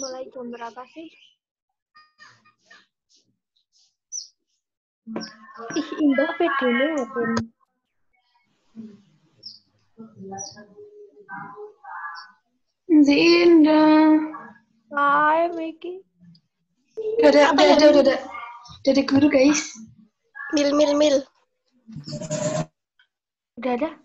Mulai jam berapa sih? Ih, indah videonya Pin. Si Indah. Hai, Miki. Udah ada guru guys. Mil. Udah ada?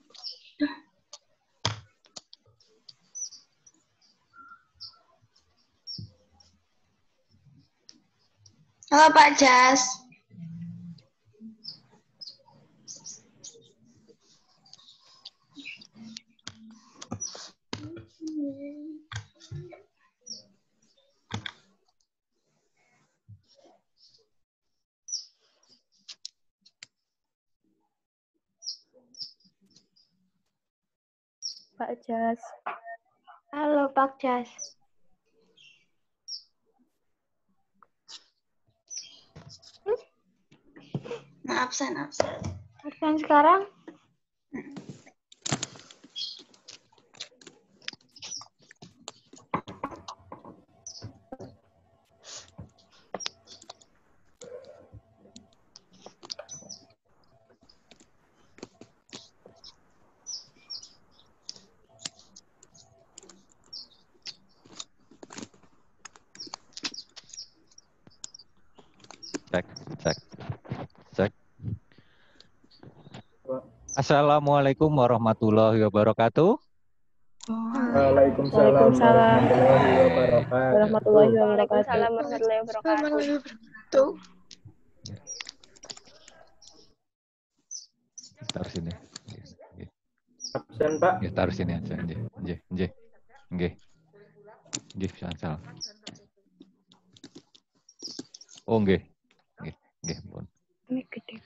Halo Pak Jas. Pak Jas. Halo Pak Jas. Nah, absen. Absen sekarang? Cek. Assalamualaikum warahmatullahi wabarakatuh. Waalaikumsalam warahmatullahi wabarakatuh. Taruh sini. Absen, Pak. Ya, taruh sini aja. Nggih, salah. Oh, nggih, pun. Ini gede.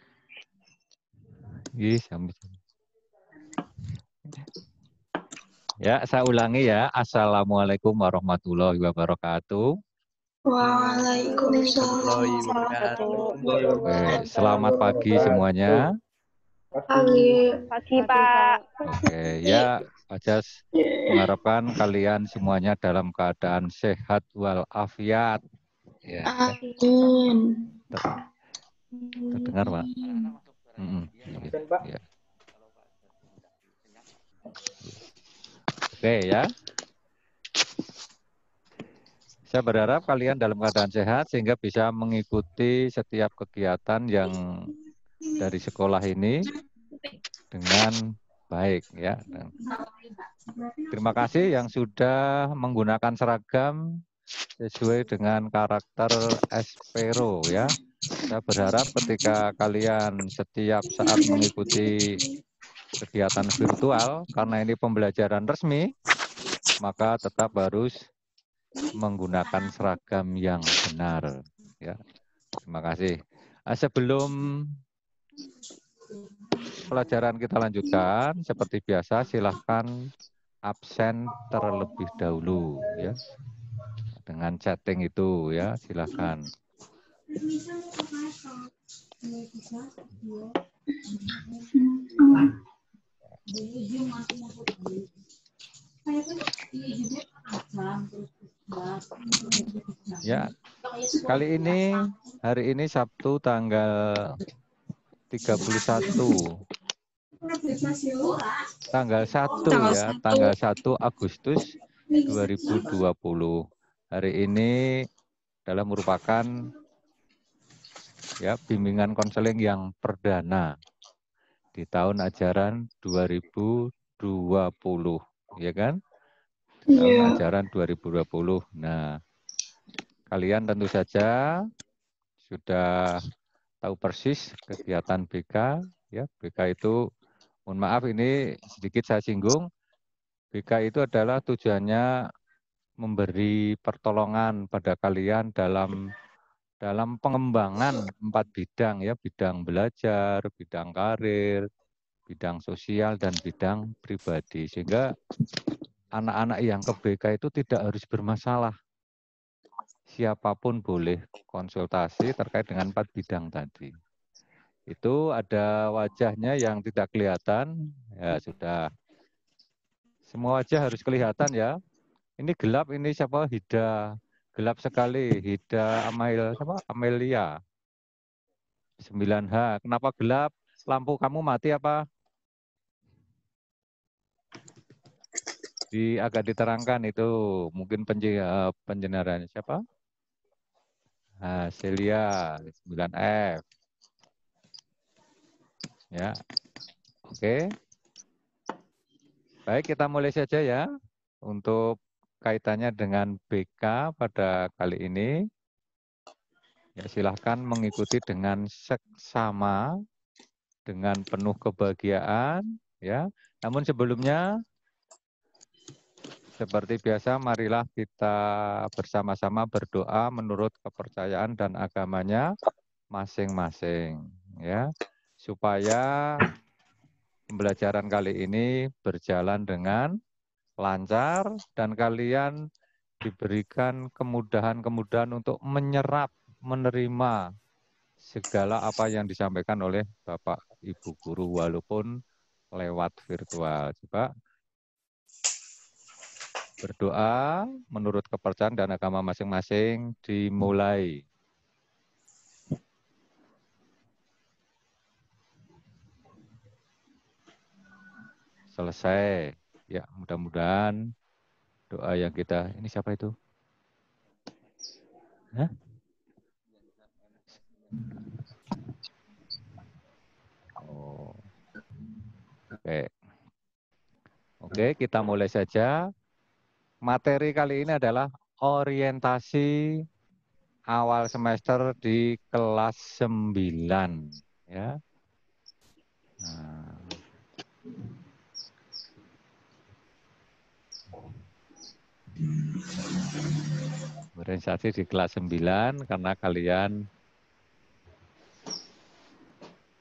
Nggih, sambil. Ya, saya ulangi ya. Assalamualaikum warahmatullahi wabarakatuh. Waalaikumsalam. Oke, selamat pagi semuanya. Pagi, Pak. Oke, ya, Pak Jas mengharapkan kalian semuanya dalam keadaan sehat walafiat. Ya, Amin. terdengar, Pak? Absen, Pak. Ya. Oke ya. Saya berharap kalian dalam keadaan sehat sehingga bisa mengikuti setiap kegiatan yang dari sekolah ini dengan baik ya. Terima kasih yang sudah menggunakan seragam sesuai dengan karakter Espero ya. Saya berharap ketika kalian setiap saat mengikuti kegiatan virtual, karena ini pembelajaran resmi, maka tetap harus menggunakan seragam yang benar. Ya, terima kasih. Sebelum pelajaran kita lanjutkan, seperti biasa, silahkan absen terlebih dahulu, ya. Dengan chatting itu, ya, silahkan. Ya, kali ini, hari ini Sabtu tanggal 31. Tanggal 1 ya, tanggal 1 Agustus 2020. Hari ini adalah merupakan ya bimbingan konseling yang perdana di tahun ajaran 2020, ya kan? Tahun ajaran 2020. Nah, kalian tentu saja sudah tahu persis kegiatan BK, ya. BK itu, mohon maaf ini sedikit saya singgung, BK itu adalah tujuannya memberi pertolongan pada kalian dalam pengembangan 4 bidang ya, bidang belajar, bidang karir, bidang sosial, dan bidang pribadi. Sehingga anak-anak yang ke BK itu tidak harus bermasalah. Siapapun boleh konsultasi terkait dengan 4 bidang tadi. Itu ada wajahnya yang tidak kelihatan, ya sudah. Semua wajah harus kelihatan ya. Ini gelap, ini siapa? Hida. Gelap sekali. Hida Amelia. 9H. Kenapa gelap? Lampu kamu mati apa? Agak diterangkan itu. Mungkin penjenaran siapa? Celia. 9F. Ya. Oke. Baik, kita mulai saja ya. Untuk kaitannya dengan BK pada kali ini. Ya, silahkan mengikuti dengan seksama, dengan penuh kebahagiaan. Ya. Namun sebelumnya, seperti biasa, marilah kita bersama-sama berdoa menurut kepercayaan dan agamanya masing-masing. Ya, supaya pembelajaran kali ini berjalan dengan lancar dan kalian diberikan kemudahan-kemudahan untuk menyerap, menerima segala apa yang disampaikan oleh Bapak Ibu Guru walaupun lewat virtual. Coba berdoa menurut kepercayaan dan agama masing-masing dimulai. Selesai. Ya, mudah-mudahan doa yang kita, ini siapa itu? Hah? Oh. Oke. Oke, kita mulai saja. Materi kali ini adalah orientasi awal semester di kelas 9. Ya. Nah. Orientasi di kelas 9 karena kalian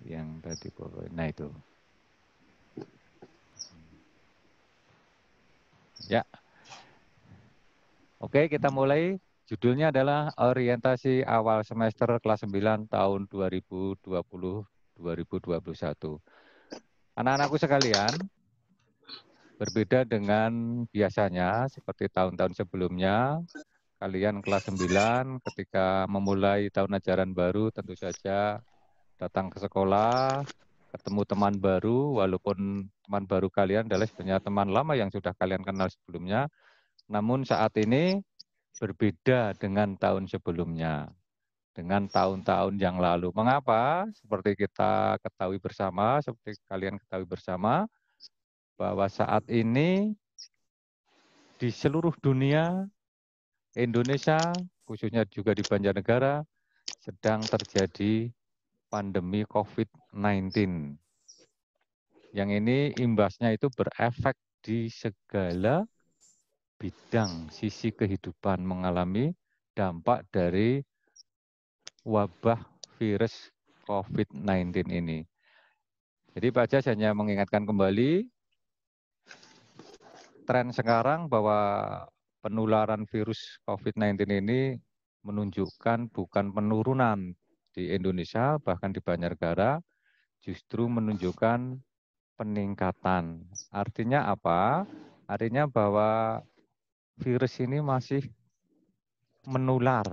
yang tadi, nah itu. Ya. Oke, kita mulai. Judulnya adalah orientasi awal semester kelas 9 tahun 2020-2021. Anak-anakku sekalian, berbeda dengan biasanya seperti tahun-tahun sebelumnya, kalian kelas 9 ketika memulai tahun ajaran baru tentu saja datang ke sekolah, ketemu teman baru, walaupun teman baru kalian adalah sebenarnya teman lama yang sudah kalian kenal sebelumnya, namun saat ini berbeda dengan tahun sebelumnya, dengan tahun-tahun yang lalu. Mengapa? Seperti kita ketahui bersama, seperti kalian ketahui bersama, bahwa saat ini di seluruh dunia, Indonesia, khususnya juga di Banjarnegara, sedang terjadi pandemi COVID-19. Yang ini imbasnya itu berefek di segala bidang sisi kehidupan, mengalami dampak dari wabah virus COVID-19 ini. Jadi Pak Jas hanya mengingatkan kembali tren sekarang bahwa penularan virus COVID-19 ini menunjukkan bukan penurunan di Indonesia, bahkan di Banjarnegara, justru menunjukkan peningkatan. Artinya apa? Artinya bahwa virus ini masih menular,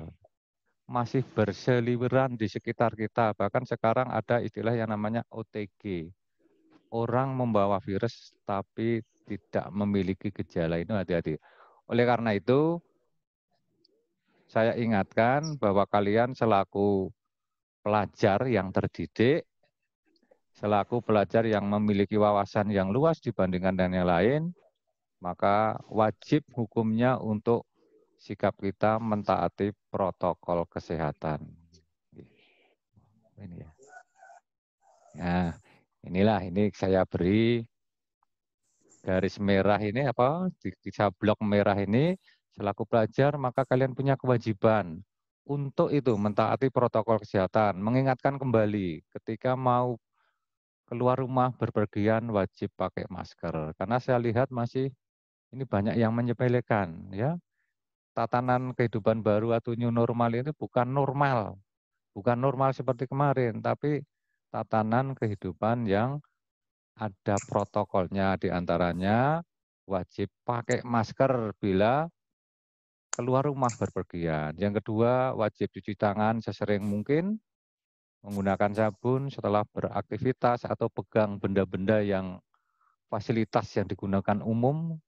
masih berseliweran di sekitar kita. Bahkan sekarang ada istilah yang namanya OTG. Orang membawa virus tapi tidak memiliki gejala, itu hati-hati. Oleh karena itu, saya ingatkan bahwa kalian selaku pelajar yang terdidik, selaku pelajar yang memiliki wawasan yang luas dibandingkan dengan yang lain, maka wajib hukumnya untuk sikap kita mentaati protokol kesehatan. Ini ya. Nah, ini saya beri garis merah ini apa di blok merah ini selaku pelajar, maka kalian punya kewajiban untuk itu mentaati protokol kesehatan, mengingatkan kembali ketika mau keluar rumah berpergian wajib pakai masker. Karena saya lihat masih ini banyak yang menyepelekan ya. Tatanan kehidupan baru atau new normal ini bukan normal. Bukan normal seperti kemarin, tapi tatanan kehidupan yang ada protokolnya, di antaranya wajib pakai masker bila keluar rumah berpergian. Yang kedua, wajib cuci tangan sesering mungkin, menggunakan sabun setelah beraktivitas atau pegang benda-benda yang fasilitas yang digunakan umum,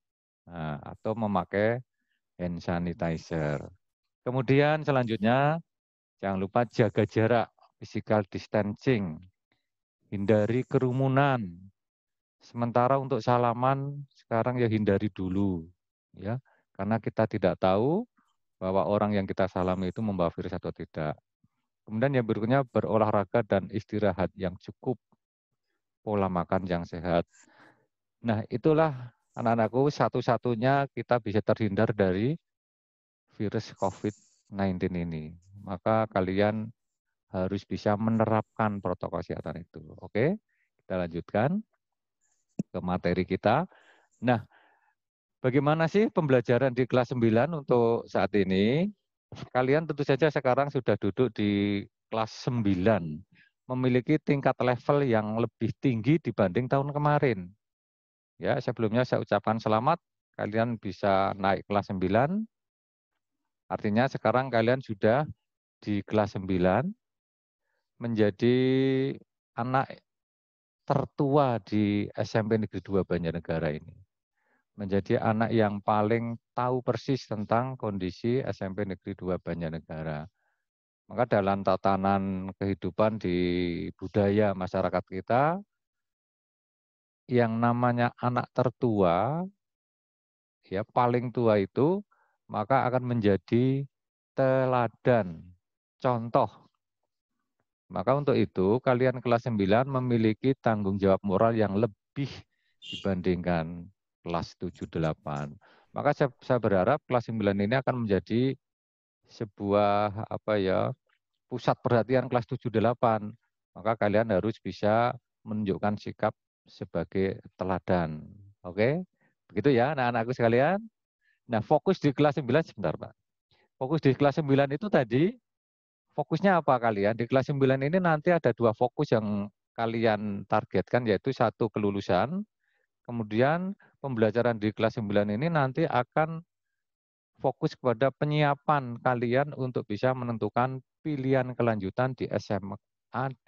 atau memakai hand sanitizer. Kemudian selanjutnya, jangan lupa jaga jarak, physical distancing, hindari kerumunan. Sementara untuk salaman sekarang ya hindari dulu, ya, karena kita tidak tahu bahwa orang yang kita salami itu membawa virus atau tidak. Kemudian yang berikutnya berolahraga dan istirahat yang cukup, pola makan yang sehat. Nah, itulah anak-anakku satu-satunya kita bisa terhindar dari virus COVID-19 ini. Maka kalian harus bisa menerapkan protokol kesehatan itu. Oke, kita lanjutkan ke materi kita. Nah, bagaimana sih pembelajaran di kelas 9 untuk saat ini? Kalian tentu saja sekarang sudah duduk di kelas 9, memiliki tingkat level yang lebih tinggi dibanding tahun kemarin. Ya, sebelumnya saya ucapkan selamat, kalian bisa naik kelas 9. Artinya sekarang kalian sudah di kelas 9, menjadi anak tertua di SMP Negeri 2 Banjarnegara ini. Menjadi anak yang paling tahu persis tentang kondisi SMP Negeri 2 Banjarnegara. Maka dalam tatanan kehidupan di budaya masyarakat kita, yang namanya anak tertua, ya paling tua itu, maka akan menjadi teladan, contoh. Maka untuk itu, kalian kelas 9 memiliki tanggung jawab moral yang lebih dibandingkan kelas 7, 8. Maka saya berharap kelas 9 ini akan menjadi sebuah pusat perhatian kelas 7, 8. Maka kalian harus bisa menunjukkan sikap sebagai teladan. Oke? Begitu ya anak-anakku sekalian. Nah, fokus di kelas 9 sebentar, Pak. Fokus di kelas 9 itu tadi, fokusnya apa kalian? Di kelas 9 ini nanti ada 2 fokus yang kalian targetkan, yaitu 1 kelulusan, kemudian pembelajaran di kelas 9 ini nanti akan fokus kepada penyiapan kalian untuk bisa menentukan pilihan kelanjutan di SMA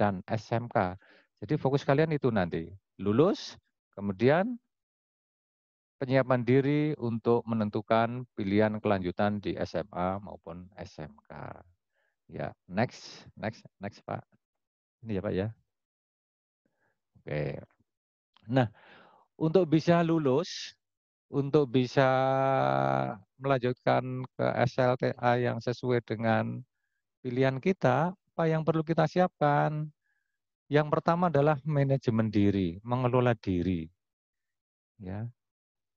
dan SMK. Jadi fokus kalian itu nanti, lulus, kemudian penyiapan diri untuk menentukan pilihan kelanjutan di SMA maupun SMK. Ya, next Pak. Ini ya Pak ya. Oke. Nah, untuk bisa lulus, untuk bisa melanjutkan ke SLTA yang sesuai dengan pilihan kita, apa yang perlu kita siapkan? Yang pertama adalah manajemen diri, mengelola diri. Ya.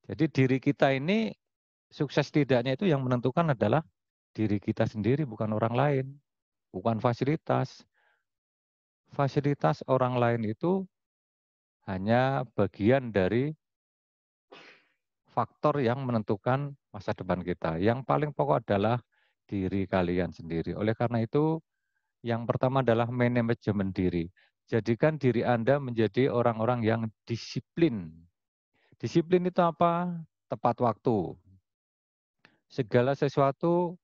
Jadi diri kita ini sukses tidaknya itu yang menentukan adalah diri kita sendiri, bukan orang lain, bukan fasilitas. Fasilitas orang lain itu hanya bagian dari faktor yang menentukan masa depan kita. Yang paling pokok adalah diri kalian sendiri. Oleh karena itu, yang pertama adalah manajemen diri. Jadikan diri Anda menjadi orang-orang yang disiplin. Disiplin itu apa? Tepat waktu. Segala sesuatu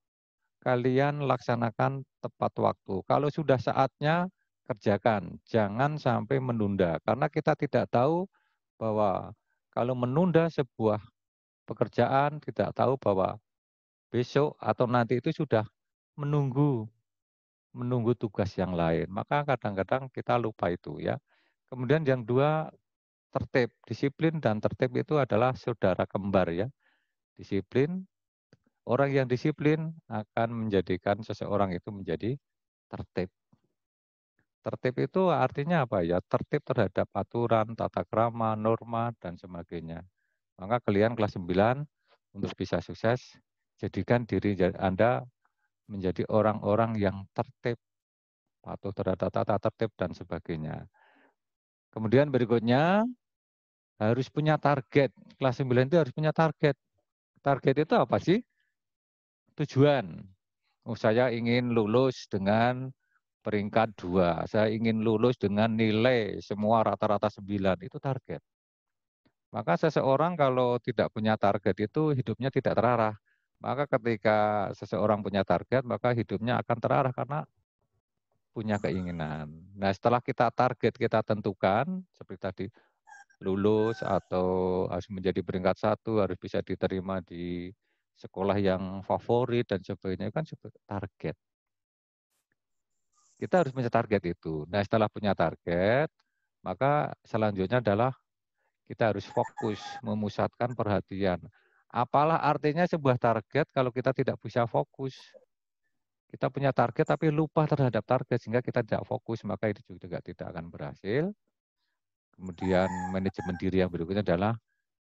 kalian laksanakan tepat waktu. Kalau sudah saatnya, kerjakan. Jangan sampai menunda. Karena kita tidak tahu bahwa kalau menunda sebuah pekerjaan, tidak tahu bahwa besok atau nanti itu sudah menunggu tugas yang lain. Maka kadang-kadang kita lupa itu ya. Kemudian yang dua, tertib. Disiplin dan tertib itu adalah saudara kembar ya. Disiplin, orang yang disiplin akan menjadikan seseorang itu menjadi tertib. Tertib itu artinya apa ya? Tertib terhadap aturan, tata krama, norma, dan sebagainya. Maka kalian kelas 9 untuk bisa sukses, jadikan diri Anda menjadi orang-orang yang tertib, patuh terhadap tata tertib, dan sebagainya. Kemudian berikutnya, harus punya target. Kelas 9 itu harus punya target. Target itu apa sih? Tujuan. Saya ingin lulus dengan peringkat 2. Saya ingin lulus dengan nilai semua rata-rata 9. Itu target. Maka seseorang kalau tidak punya target itu hidupnya tidak terarah. Maka ketika seseorang punya target, maka hidupnya akan terarah karena punya keinginan. Nah, setelah kita tentukan, seperti tadi, lulus atau harus menjadi peringkat 1, harus bisa diterima di sekolah yang favorit dan sebagainya, kan seperti target. Kita harus punya target itu. Nah, setelah punya target, maka selanjutnya adalah kita harus fokus, memusatkan perhatian. Apalah artinya sebuah target kalau kita tidak bisa fokus? Kita punya target tapi lupa terhadap target sehingga kita tidak fokus, maka itu juga tidak akan berhasil. Kemudian manajemen diri yang berikutnya adalah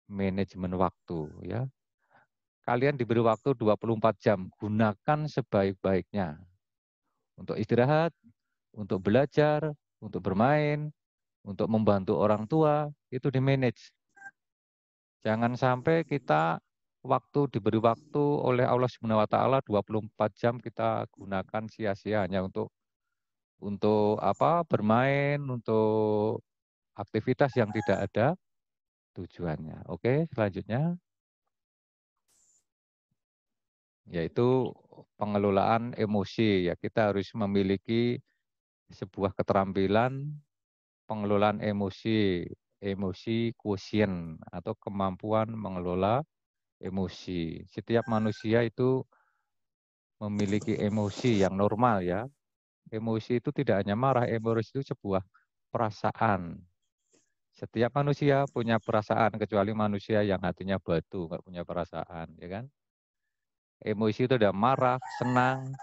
manajemen waktu, ya. Kalian diberi waktu 24 jam, gunakan sebaik-baiknya. Untuk istirahat, untuk belajar, untuk bermain, untuk membantu orang tua, itu di-manage. Jangan sampai kita diberi waktu oleh Allah Subhanahu wa taala 24 jam kita gunakan sia-sia hanya untuk bermain, untuk aktivitas yang tidak ada tujuannya. Oke, selanjutnya yaitu pengelolaan emosi, ya. Kita harus memiliki sebuah keterampilan pengelolaan emosi quotient atau kemampuan mengelola emosi. Setiap manusia itu memiliki emosi yang normal, ya. Emosi itu tidak hanya marah, emosi itu sebuah perasaan. Setiap manusia punya perasaan, kecuali manusia yang hatinya batu, nggak punya perasaan, ya kan? Emosi itu ada marah, senang,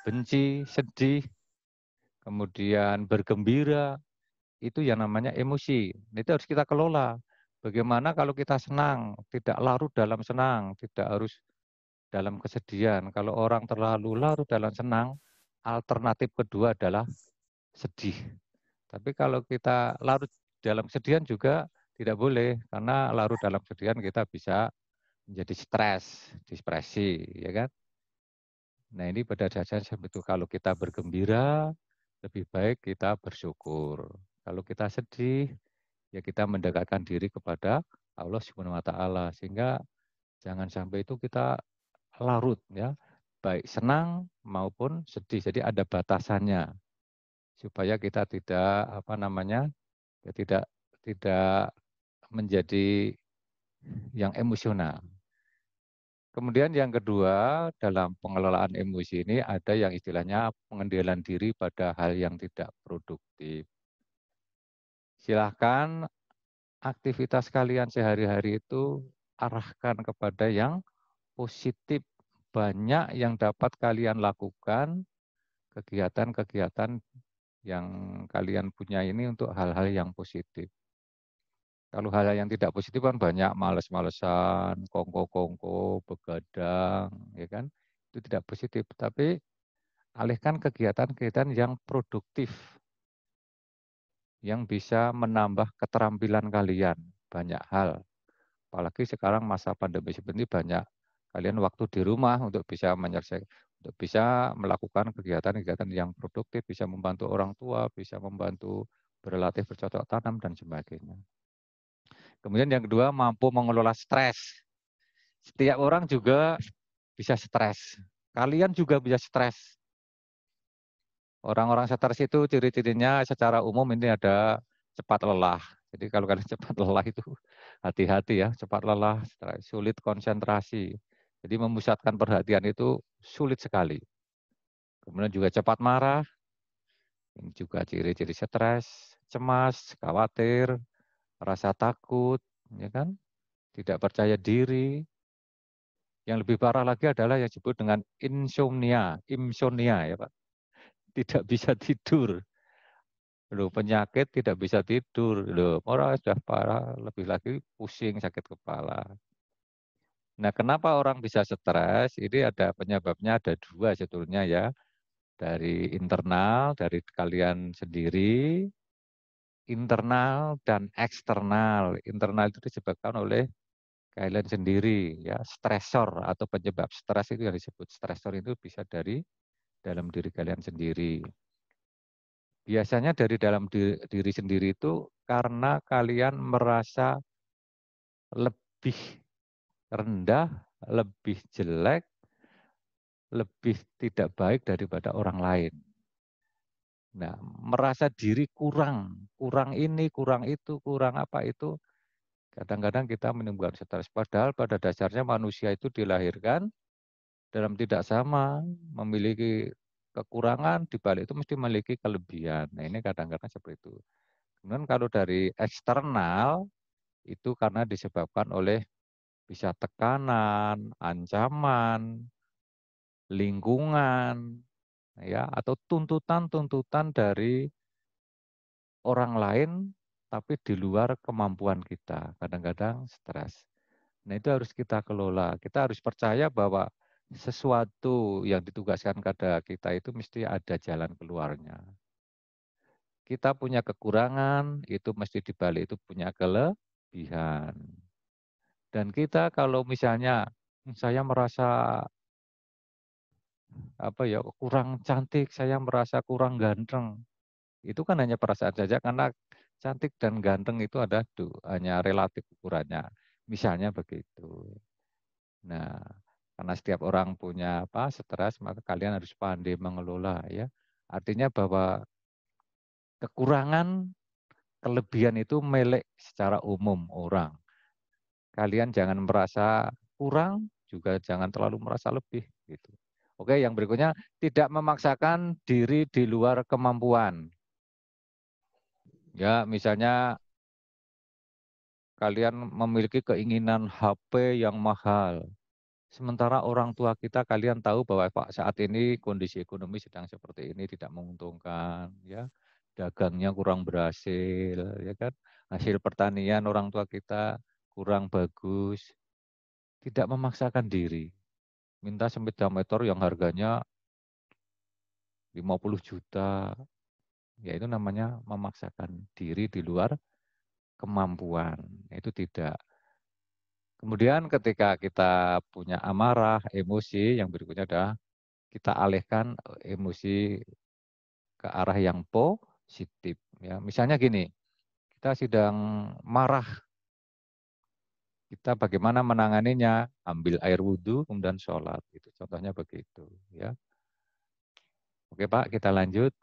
benci, sedih, kemudian bergembira, itu yang namanya emosi. Itu harus kita kelola. Bagaimana kalau kita senang, tidak larut dalam senang, tidak harus dalam kesedihan. Kalau orang terlalu larut dalam senang, alternatif kedua adalah sedih. Tapi kalau kita larut dalam kesedihan juga tidak boleh, karena larut dalam kesedihan kita bisa menjadi stres, depresi, ya kan? Nah, ini pada dasarnya seperti itu. Kalau kita bergembira, lebih baik kita bersyukur. Kalau kita sedih, ya kita mendekatkan diri kepada Allah Subhanahu wa taala, sehingga jangan sampai itu kita larut, ya. Baik senang maupun sedih. Jadi ada batasannya supaya kita tidak ya tidak menjadi yang emosional. Kemudian yang kedua, dalam pengelolaan emosi ini ada yang istilahnya pengendalian diri pada hal yang tidak produktif. Silahkan aktivitas kalian sehari-hari itu arahkan kepada yang positif. Banyak yang dapat kalian lakukan, kegiatan-kegiatan yang kalian punya ini untuk hal-hal yang positif. Kalau hal yang tidak positif kan banyak, males-malesan, kongko-kongko, begadang, ya kan? Itu tidak positif. Tapi alihkan kegiatan-kegiatan yang produktif, yang bisa menambah keterampilan kalian. Banyak hal. Apalagi sekarang masa pandemi seperti ini, banyak kalian waktu di rumah untuk bisa menyelesaikan, untuk bisa melakukan kegiatan-kegiatan yang produktif, bisa membantu orang tua, bisa membantu berlatih bercocok tanam, dan sebagainya. Kemudian yang kedua, mampu mengelola stres. Setiap orang juga bisa stres. Kalian juga bisa stres. Orang-orang stres itu ciri-cirinya secara umum ini ada cepat lelah. Jadi kalau kalian cepat lelah itu hati-hati, ya, cepat lelah, sulit konsentrasi. Jadi memusatkan perhatian itu sulit sekali. Kemudian juga cepat marah, ini juga ciri-ciri stres, cemas, khawatir, rasa takut, ya kan? Tidak percaya diri. Yang lebih parah lagi adalah yang disebut dengan insomnia, ya Pak. Tidak bisa tidur. Loh, penyakit tidak bisa tidur. Loh, orang sudah parah, lebih lagi pusing, sakit kepala. Nah, kenapa orang bisa stres? Ini ada penyebabnya, ada dua sebetulnya, ya. Dari internal, dari kalian sendiri, internal dan eksternal. Internal itu disebabkan oleh kalian sendiri, ya. Stresor atau penyebab stres itu yang disebut stresor itu bisa dari dalam diri kalian sendiri. Biasanya dari dalam diri sendiri itu karena kalian merasa lebih rendah, lebih jelek, lebih tidak baik daripada orang lain. Nah, merasa diri kurang ini, kurang itu, kurang apa itu, kadang-kadang kita menimbulkan stres. Padahal pada dasarnya manusia itu dilahirkan dalam tidak sama, memiliki kekurangan, di balik itu mesti memiliki kelebihan. Nah, ini kadang-kadang seperti itu. Kemudian kalau dari eksternal, itu karena disebabkan oleh bisa tekanan, ancaman, lingkungan, ya, atau tuntutan-tuntutan dari orang lain tapi di luar kemampuan kita. Kadang-kadang stres. Nah, itu harus kita kelola. Kita harus percaya bahwa sesuatu yang ditugaskan pada kita itu mesti ada jalan keluarnya. Kita punya kekurangan, itu mesti dibalik itu punya kelebihan. Dan kita kalau misalnya saya merasa kurang cantik, saya merasa kurang ganteng. Itu kan hanya perasaan saja karena cantik dan ganteng itu hanya relatif ukurannya. Misalnya begitu. Nah, karena setiap orang punya stres, maka kalian harus pandai mengelola ya. Artinya bahwa kekurangan, kelebihan itu milik secara umum orang. Kalian jangan merasa kurang, juga jangan terlalu merasa lebih gitu. Oke, yang berikutnya tidak memaksakan diri di luar kemampuan. Ya, misalnya kalian memiliki keinginan HP yang mahal. Sementara orang tua kita kalian tahu bahwa Pak saat ini kondisi ekonomi sedang seperti ini tidak menguntungkan ya. Dagangnya kurang berhasil ya kan. Hasil pertanian orang tua kita kurang bagus. Tidak memaksakan diri. Minta sepeda motor yang harganya 50 juta. Ya itu namanya memaksakan diri di luar kemampuan. Itu tidak. Kemudian ketika kita punya amarah, emosi, yang berikutnya adalah kita alihkan emosi ke arah yang positif. Ya, misalnya gini, kita sedang marah, kita bagaimana menanganinya? Ambil air wudhu, kemudian sholat. Itu contohnya begitu. Ya, oke Pak, kita lanjut.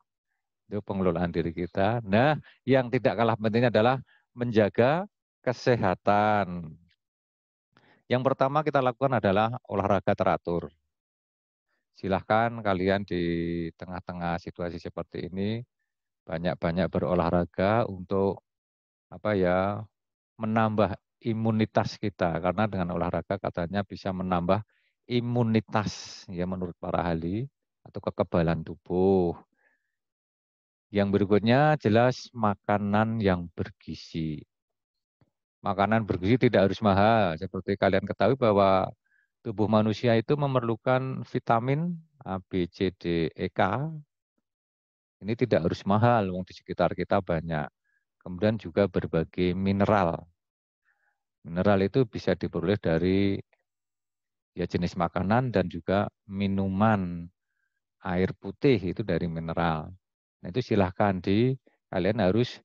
Itu pengelolaan diri kita. Nah, yang tidak kalah pentingnya adalah menjaga kesehatan. Yang pertama kita lakukan adalah olahraga teratur. Silahkan kalian di tengah-tengah situasi seperti ini banyak-banyak berolahraga untuk menambah imunitas kita karena dengan olahraga katanya bisa menambah imunitas ya menurut para ahli atau kekebalan tubuh. Yang berikutnya jelas makanan yang bergizi. Makanan bergizi tidak harus mahal. Seperti kalian ketahui bahwa tubuh manusia itu memerlukan vitamin A, B, C, D, E, K. Ini tidak harus mahal, di sekitar kita banyak. Kemudian juga berbagai mineral. Mineral itu bisa diperoleh dari jenis makanan dan juga minuman. Air putih itu dari mineral. Nah, itu silahkan kalian harus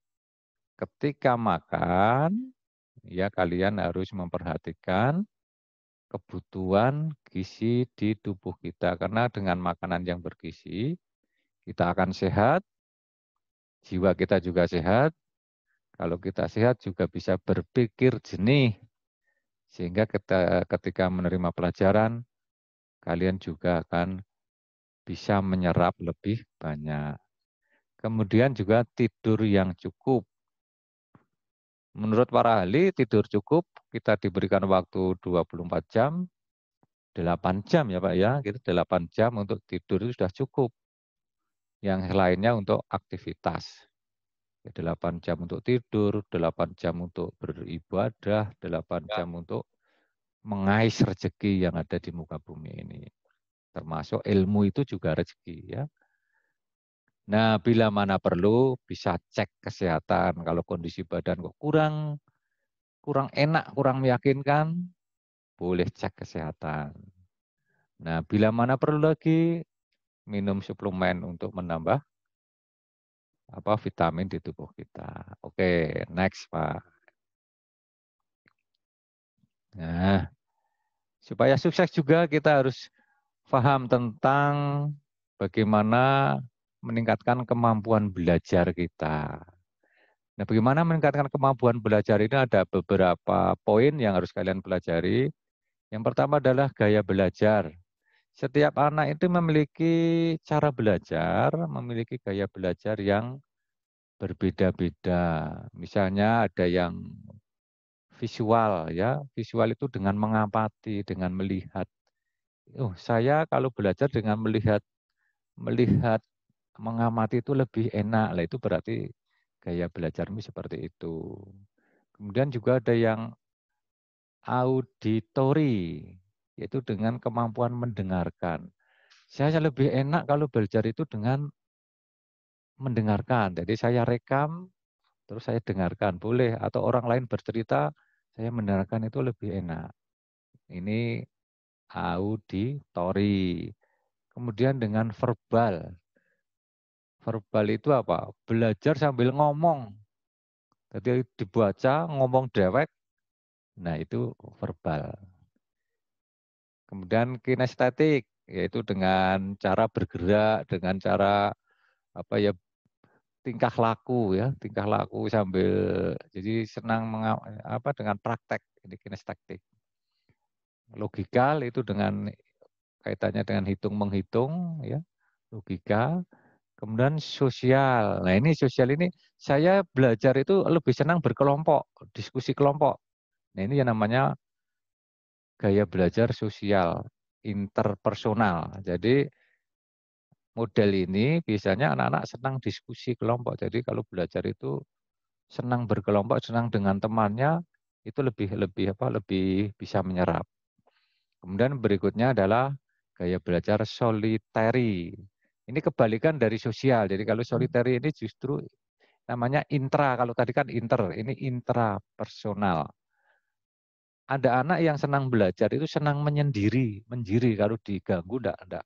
ketika makan, ya kalian harus memperhatikan kebutuhan gizi di tubuh kita. Karena dengan makanan yang bergizi, kita akan sehat, jiwa kita juga sehat. Kalau kita sehat juga bisa berpikir jernih. Sehingga ketika menerima pelajaran, kalian juga akan bisa menyerap lebih banyak. Kemudian juga tidur yang cukup. Menurut para ahli, tidur cukup kita diberikan waktu 24 jam, 8 jam ya Pak ya, gitu 8 jam untuk tidur itu sudah cukup. Yang lainnya untuk aktivitas. 8 jam untuk tidur, 8 jam untuk beribadah, 8 jam untuk mengais rezeki yang ada di muka bumi ini. Termasuk ilmu itu juga rezeki ya. Nah, bila mana perlu bisa cek kesehatan. Kalau kondisi badan kok kurang enak, kurang meyakinkan, boleh cek kesehatan. Nah, bila mana perlu lagi minum suplemen untuk menambah vitamin di tubuh kita. Oke, next Pak. Nah, supaya sukses juga kita harus paham tentang bagaimana meningkatkan kemampuan belajar kita. Nah, bagaimana meningkatkan kemampuan belajar ini ada beberapa poin yang harus kalian pelajari. Yang pertama adalah gaya belajar. Setiap anak itu memiliki cara belajar, memiliki gaya belajar yang berbeda-beda. Misalnya ada yang visual ya, visual itu dengan mengamati, dengan melihat. Saya kalau belajar dengan melihat mengamati itu lebih enak. Lah itu berarti gaya belajarmu seperti itu. Kemudian juga ada yang auditori, yaitu dengan kemampuan mendengarkan. Saya lebih enak kalau belajar itu dengan mendengarkan. Jadi saya rekam, terus saya dengarkan. Boleh, atau orang lain bercerita, saya mendengarkan itu lebih enak. Ini auditori. Kemudian dengan verbal. Verbal itu apa? Belajar sambil ngomong. Jadi dibaca, ngomong dewek, nah itu verbal. Kemudian kinestetik, yaitu dengan cara bergerak, dengan cara apa ya tingkah laku ya, tingkah laku sambil jadi senang dengan praktek ini kinestetik. Logikal itu dengan kaitannya dengan hitung menghitung ya, logika. Kemudian sosial. Nah, ini sosial ini saya belajar itu lebih senang berkelompok, diskusi kelompok. Nah, ini yang namanya gaya belajar sosial, interpersonal. Jadi model ini biasanya anak-anak senang diskusi kelompok. Jadi kalau belajar itu senang berkelompok, senang dengan temannya, itu lebih bisa menyerap. Kemudian berikutnya adalah gaya belajar solitary. Ini kebalikan dari sosial. Jadi kalau solitary ini justru namanya intra. Kalau tadi kan inter, ini intrapersonal. Ada anak yang senang belajar itu senang menyendiri, menjiri. Kalau diganggu enggak.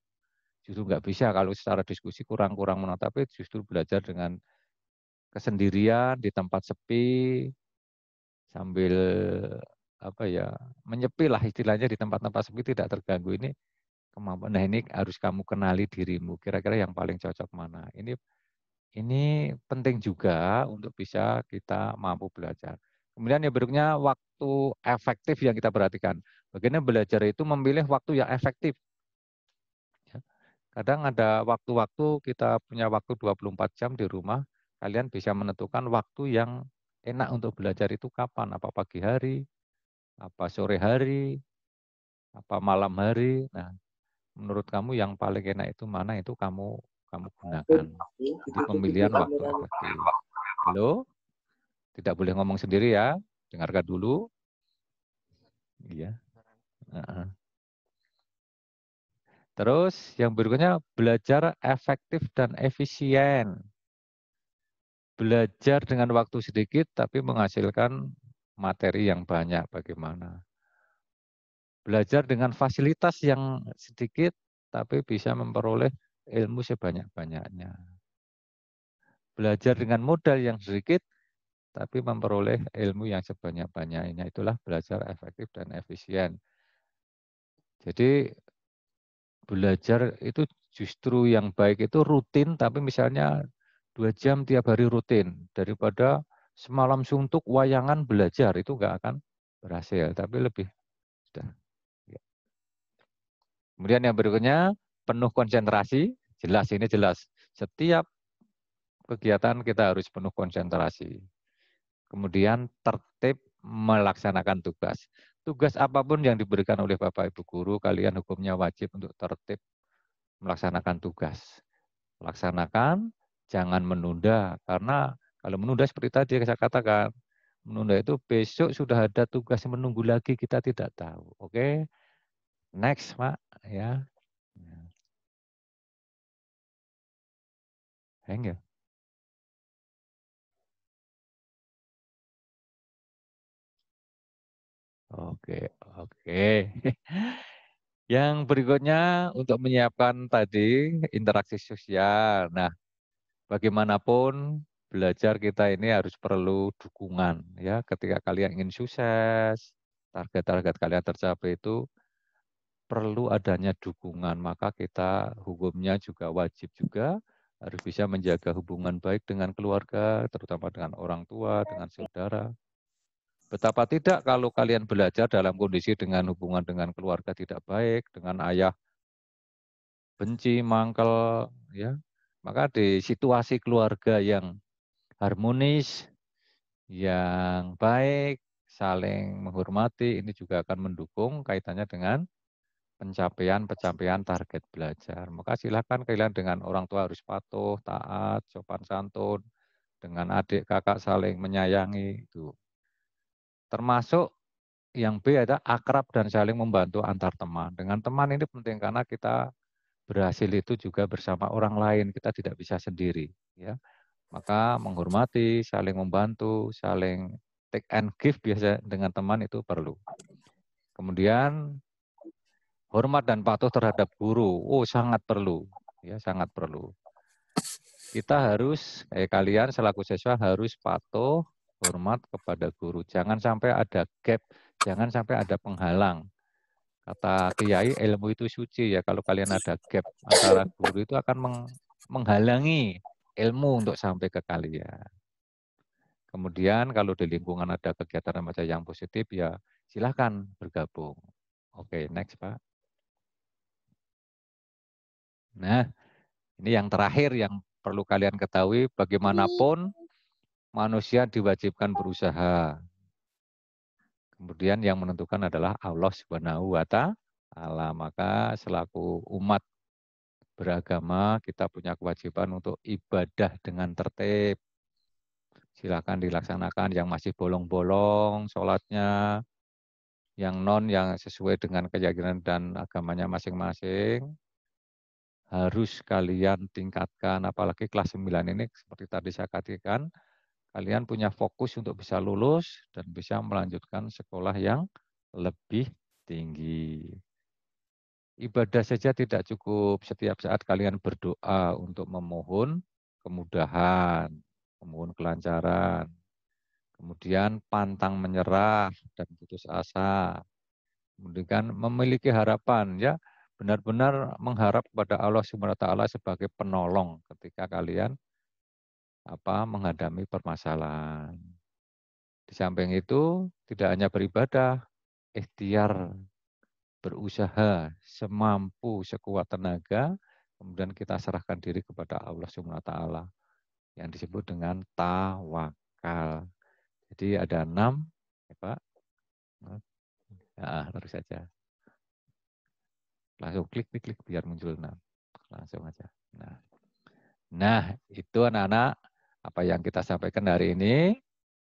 Justru enggak bisa kalau secara diskusi kurang-kurang menang. Tapi justru belajar dengan kesendirian di tempat sepi sambil menyepi lah istilahnya di tempat-tempat sepi tidak terganggu ini kemampuan. Nah ini harus kamu kenali dirimu. Kira-kira yang paling cocok mana? Ini penting juga untuk bisa kita mampu belajar. Kemudian yang berikutnya waktu efektif yang kita perhatikan. Bagaimana belajar itu memilih waktu yang efektif. Kadang ada waktu-waktu kita punya waktu 24 jam di rumah, kalian bisa menentukan waktu yang enak untuk belajar itu kapan, apa pagi hari, apa sore hari, apa malam hari. Nah, menurut kamu yang paling enak itu mana itu kamu gunakan. Jadi pemilihan waktu efektif. Halo? Tidak boleh ngomong sendiri ya, dengarkan dulu. Iya. Terus yang berikutnya belajar efektif dan efisien. Belajar dengan waktu sedikit tapi menghasilkan materi yang banyak bagaimana. Belajar dengan fasilitas yang sedikit tapi bisa memperoleh ilmu sebanyak-banyaknya. Belajar dengan modal yang sedikit tapi memperoleh ilmu yang sebanyak-banyaknya. Itulah belajar efektif dan efisien. Jadi belajar itu justru yang baik itu rutin, tapi misalnya 2 jam tiap hari rutin. Daripada semalam suntuk wayangan belajar, itu nggak akan berhasil. Tapi lebih sudah. Kemudian yang berikutnya, penuh konsentrasi. Jelas, ini jelas. Setiap kegiatan kita harus penuh konsentrasi. Kemudian tertib melaksanakan tugas. Tugas apapun yang diberikan oleh Bapak Ibu Guru, kalian hukumnya wajib untuk tertib melaksanakan tugas. Laksanakan, jangan menunda. Karena kalau menunda seperti tadi yang saya katakan, menunda itu besok sudah ada tugas yang menunggu lagi, kita tidak tahu. Oke, next Pak. Ya. Hang ya. Oke, oke. Yang berikutnya untuk menyiapkan tadi interaksi sosial. Nah, bagaimanapun belajar kita ini harus perlu dukungan ya. Ketika kalian ingin sukses, target-target kalian tercapai itu perlu adanya dukungan, maka kita hukumnya juga wajib juga harus bisa menjaga hubungan baik dengan keluarga, terutama dengan orang tua, dengan saudara. Betapa tidak kalau kalian belajar dalam kondisi dengan hubungan dengan keluarga tidak baik, dengan ayah benci, mangkel, ya. Maka di situasi keluarga yang harmonis, yang baik, saling menghormati, ini juga akan mendukung kaitannya dengan pencapaian target belajar. Maka silakan kalian dengan orang tua harus patuh, taat, sopan santun, dengan adik kakak saling menyayangi itu. Termasuk yang B adalah akrab dan saling membantu antar teman. Dengan teman ini penting karena kita berhasil itu juga bersama orang lain, kita tidak bisa sendiri, ya. Maka menghormati, saling membantu, saling take and give biasa dengan teman itu perlu. Kemudian hormat dan patuh terhadap guru, sangat perlu, ya sangat perlu. Kita harus, kalian selaku siswa harus patuh, hormat kepada guru. Jangan sampai ada gap, jangan sampai ada penghalang. Kata Kiai, ilmu itu suci ya. Kalau kalian ada gap antara guru itu akan menghalangi ilmu untuk sampai ke kalian. Kemudian kalau di lingkungan ada kegiatan remaja yang positif ya silahkan bergabung. Oke, next Pak. Nah, ini yang terakhir yang perlu kalian ketahui, bagaimanapun manusia diwajibkan berusaha. Kemudian yang menentukan adalah Allah Subhanahu wa Ta'ala. Maka selaku umat beragama kita punya kewajiban untuk ibadah dengan tertib. Silakan dilaksanakan yang masih bolong-bolong sholatnya, yang yang sesuai dengan keyakinan dan agamanya masing-masing. Harus kalian tingkatkan, apalagi kelas 9 ini seperti tadi saya katakan, kalian punya fokus untuk bisa lulus dan bisa melanjutkan sekolah yang lebih tinggi. Ibadah saja tidak cukup, setiap saat kalian berdoa untuk memohon kemudahan, memohon kelancaran, kemudian pantang menyerah dan putus asa, kemudian memiliki harapan, ya benar-benar mengharap kepada Allah Subhanahu wa Ta'ala sebagai penolong ketika kalian menghadapi permasalahan. Di samping itu tidak hanya beribadah, ikhtiar berusaha semampu sekuat tenaga, kemudian kita serahkan diri kepada Allah Subhanahu wa Ta'ala yang disebut dengan tawakal. Jadi ada 6, ya Pak. Nah, terus saja. Langsung klik biar muncul 6. Langsung aja. Nah, itu anak-anak apa yang kita sampaikan hari ini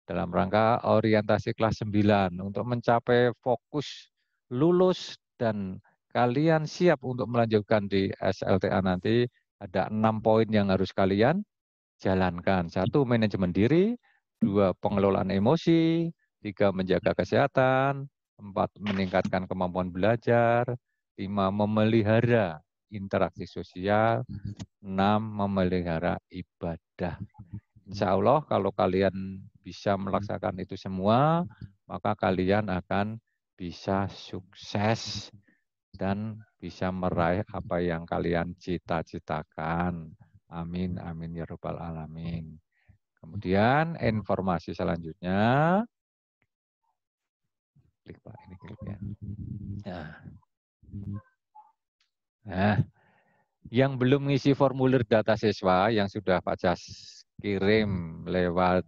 dalam rangka orientasi kelas 9 untuk mencapai fokus lulus dan kalian siap untuk melanjutkan di SLTA nanti. Ada 6 poin yang harus kalian jalankan. 1, manajemen diri. 2, pengelolaan emosi. 3, menjaga kesehatan. 4, meningkatkan kemampuan belajar. 5, memelihara interaksi sosial. 6, memelihara ibadah. Insya Allah kalau kalian bisa melaksanakan itu semua, maka kalian akan bisa sukses dan bisa meraih apa yang kalian cita-citakan. Amin, amin ya rabbal alamin. Kemudian informasi selanjutnya, klik Pak, ini klik ya. Nah, yang belum mengisi formulir data siswa yang sudah Pak Jas kirim lewat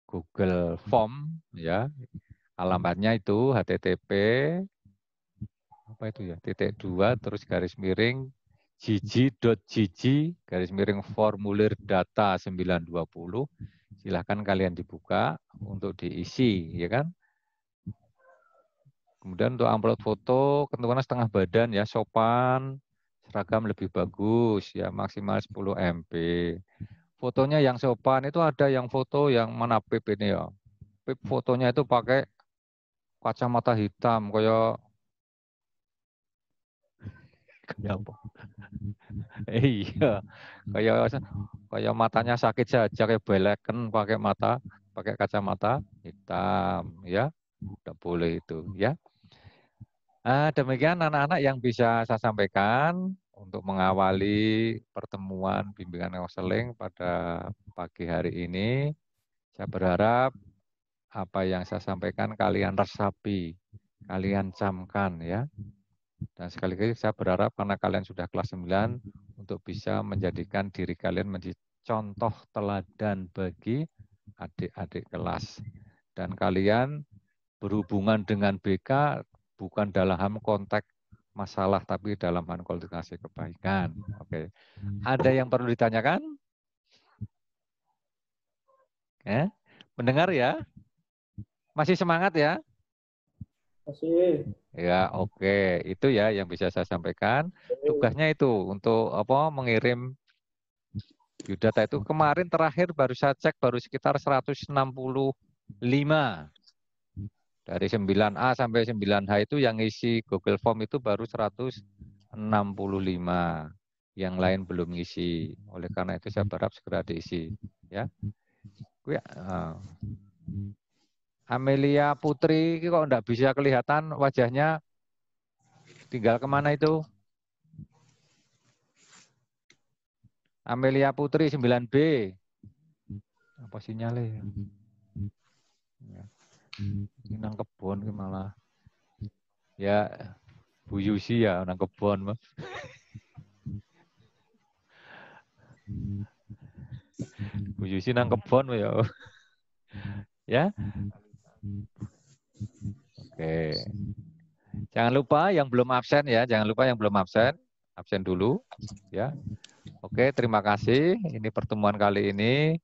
Google Form, ya, alamatnya itu http .2 terus /gg.gg/formulir data 920. Silahkan kalian dibuka untuk diisi, ya kan? Kemudian untuk upload foto, ketentuannya setengah badan ya, sopan, seragam lebih bagus ya, maksimal 10 MB. Fotonya yang sopan itu ada yang foto yang mana Pip ini ya. Pip fotonya itu pakai kacamata hitam kayak apa? Iya, kayak matanya sakit saja, kayak beleken pakai kacamata hitam ya. Tidak boleh itu ya. Demikian anak-anak yang bisa saya sampaikan untuk mengawali pertemuan bimbingan konseling pada pagi hari ini. Saya berharap apa yang saya sampaikan kalian resapi, kalian camkan ya. Dan sekali lagi saya berharap karena kalian sudah kelas 9 untuk bisa menjadikan diri kalian menjadi contoh teladan bagi adik-adik kelas. Dan kalian berhubungan dengan BK bukan dalam konteks masalah tapi dalam hal kultivasi kebaikan. Oke. Ada yang perlu ditanyakan? Mendengar ya? Masih semangat ya? Masih. Ya, oke. Itu ya yang bisa saya sampaikan. Tugasnya itu untuk mengirim biodata itu kemarin terakhir baru saya cek baru sekitar 165. Dari 9A sampai 9H itu yang isi Google Form itu baru 165. Yang lain belum ngisi. Oleh karena itu saya berharap segera diisi, ya. Amelia Putri kok enggak bisa kelihatan wajahnya? Tinggal kemana itu? Amelia Putri 9B. Apa sinyalnya? Ya. Ini nang kebon malah. Ya, Bu Yusi ya nang kebon. Bu Yusi nang kebon ya. Ya. Oke. Jangan lupa yang belum absen ya, jangan lupa yang belum absen dulu ya. Oke, terima kasih. Ini pertemuan kali ini.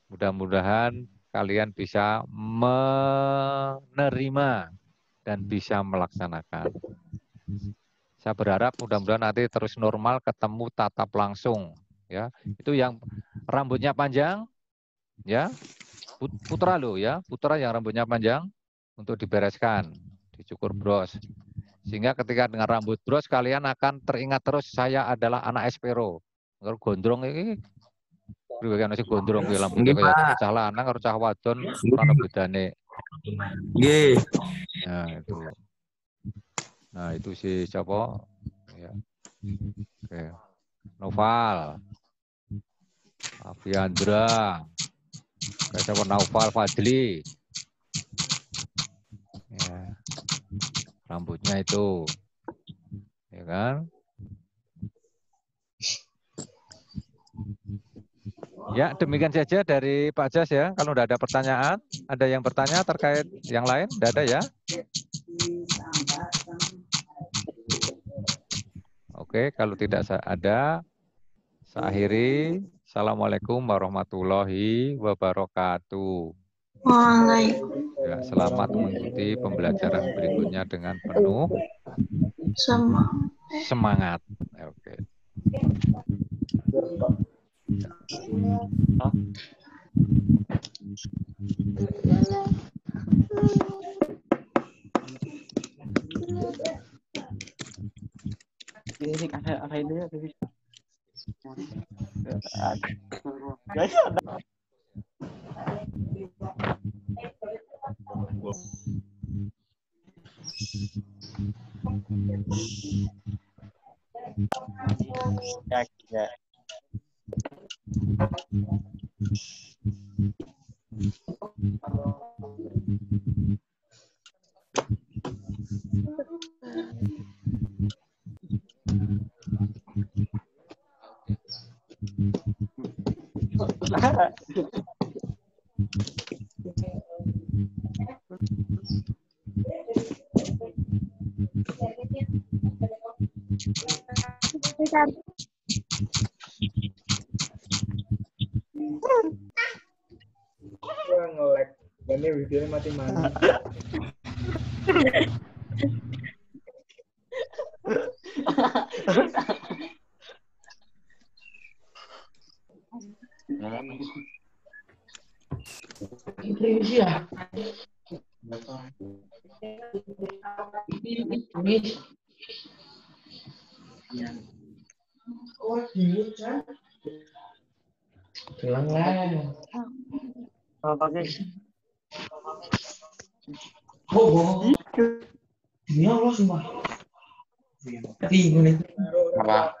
Mudah-mudahan kalian bisa menerima dan bisa melaksanakan. Saya berharap mudah-mudahan nanti terus normal ketemu tatap langsung ya. Itu yang rambutnya panjang ya. Putra lo ya, putra yang rambutnya panjang untuk dibereskan, dicukur bros. Sehingga ketika dengan rambut bros kalian akan teringat terus saya adalah anak espero. Kalau gondrong ini priwekan masih gondrong kuwi rambutnya kayak cah lanang karo cah wadon ora bedane. Nggih. Nah, itu si siapa? Ya. Oke. Noval. Afiandra. Kayak siapa Noval Fadli. Ya. Rambutnya itu. Ya kan? Ya, demikian saja dari Pak Jas ya. Kalau tidak ada pertanyaan, ada yang bertanya terkait yang lain? Tidak ada ya? Oke, kalau tidak ada, saya akhiri. Assalamualaikum warahmatullahi wabarakatuh. Waalaikumsalam. Ya, selamat mengikuti pembelajaran berikutnya dengan penuh semangat. Oke. Ini ada ini ya. Ya. Nge-lag. Ini videonya mati-mati. Demi Allah sumpah. Bingung nih. Apa?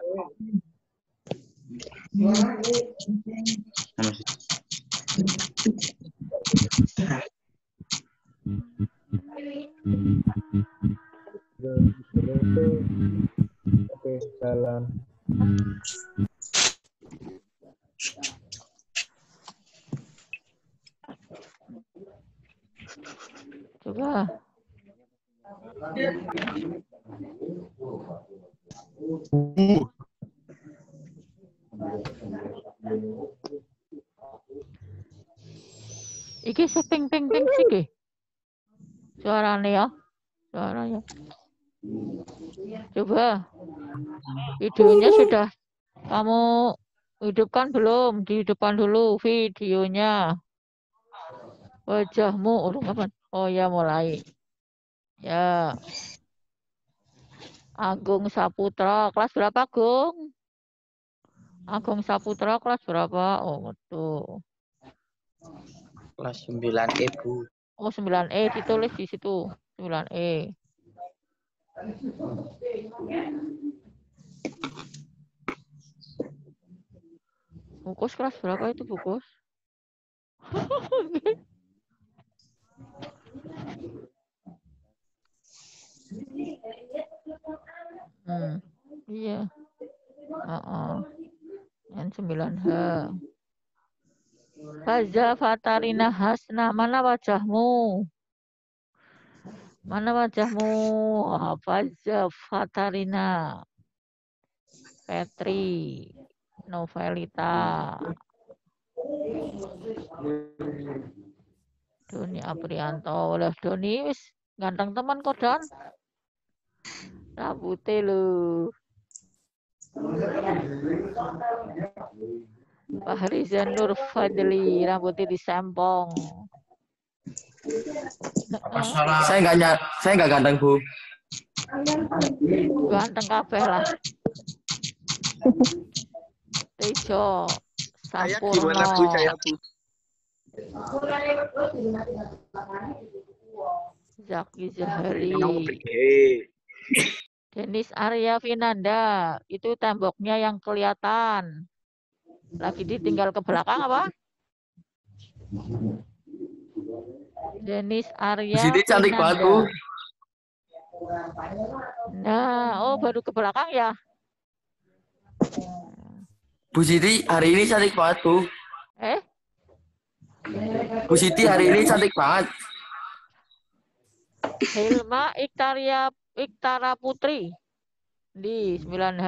Oke, jalan. Coba. Iki seping ping ping sih ke? Suaranya ya, suaranya. Coba. Videonya sudah kamu hidupkan belum? Dihidupkan dulu videonya. Wajahmu urung apa? Oh ya mulai. Ya. Agung Saputra kelas berapa, Agung? Agung Saputra kelas berapa? Oh, betul. Kelas 9 Bu. Oh, 9E ditulis di situ. 9E. Bukus kelas berapa itu, Bukus? Iya. Yang 9H. Faza Fatarina Hasna, mana wajahmu? Mana wajahmu? Faza Fatarina. Petri. Novelita. Doni Aprianto. Oleh Doni wis ganteng teman kok, Don. Rambutnya lu. Fahrizan Nur Fadli, rambutnya disempong. Saya nggak ganteng, Bu. Ganteng kabeh lah. Tejo Sampurno. Zaki Zahari. Denis Arya Vinanda, itu temboknya yang kelihatan. Lagi ditinggal ke belakang apa? Denis Arya Siti cantik banget, Bu. Nah, oh baru ke belakang ya? Bu Siti hari ini cantik banget, Bu. Bu Siti hari ini cantik banget. Hilma Iktara Putri di 9H.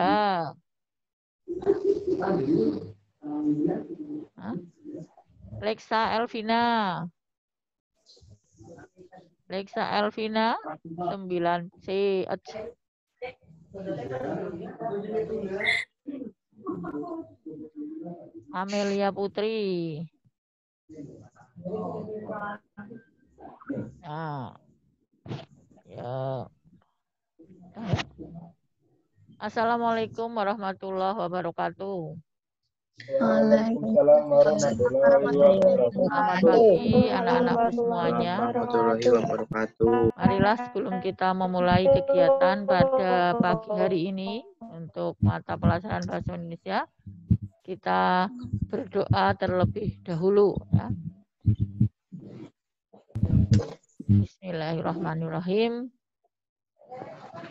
Lexa Elvina. Lexa Elvina 9C. Amelia Putri. Nah. Ya. Assalamualaikum warahmatullahi wabarakatuh. Waalaikumsalam warahmatullahi wabarakatuh. Selamat pagi anak-anakku semuanya. Warahmatullahi wabarakatuh. Marilah sebelum kita memulai kegiatan pada pagi hari ini untuk mata pelajaran bahasa Indonesia, kita berdoa terlebih dahulu ya. Bismillahirrahmanirrahim.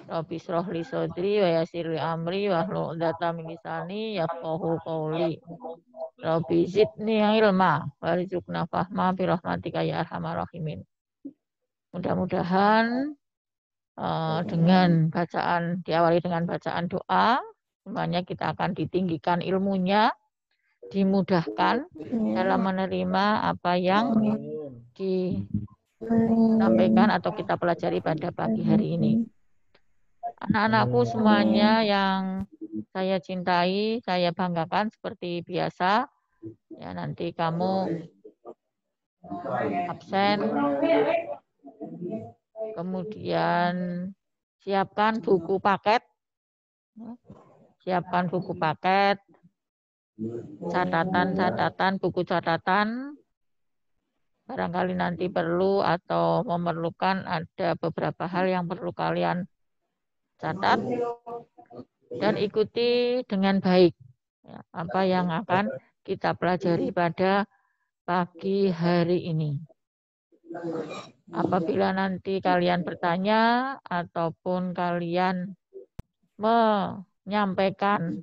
Rabbi shrah li sadri wa yassir li amri wahlul 'uqdatam min lisani yafqahu qawli. Rabbi zidni ilma warzuqna fahma bi rahmatika ya arhamar rahimin. Mudah-mudahan dengan bacaan diawali dengan bacaan doa, semuanya kita akan ditinggikan ilmunya, dimudahkan dalam menerima apa yang disampaikan atau kita pelajari pada pagi hari ini. Anak-anakku semuanya yang saya cintai, saya banggakan seperti biasa. Ya, nanti kamu absen. Kemudian siapkan buku paket. Siapkan buku paket. Catatan-catatan, buku catatan. Barangkali nanti perlu atau memerlukan ada beberapa hal yang perlu kalian catat dan ikuti dengan baik ya, apa yang akan kita pelajari pada pagi hari ini. Apabila nanti kalian bertanya ataupun kalian menyampaikan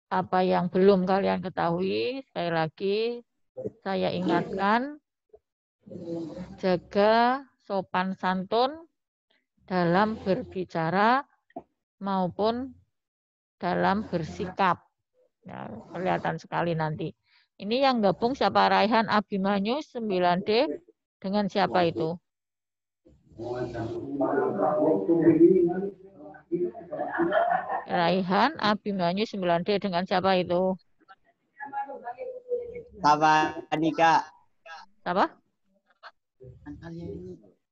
apa yang belum kalian ketahui, sekali lagi saya ingatkan, jaga sopan santun dalam berbicara maupun dalam bersikap. Ya, kelihatan sekali nanti. Ini yang gabung siapa? Raihan Abimanyu 9D dengan siapa itu? Raihan Abimanyu 9D dengan siapa itu? Sama Anika. Siapa?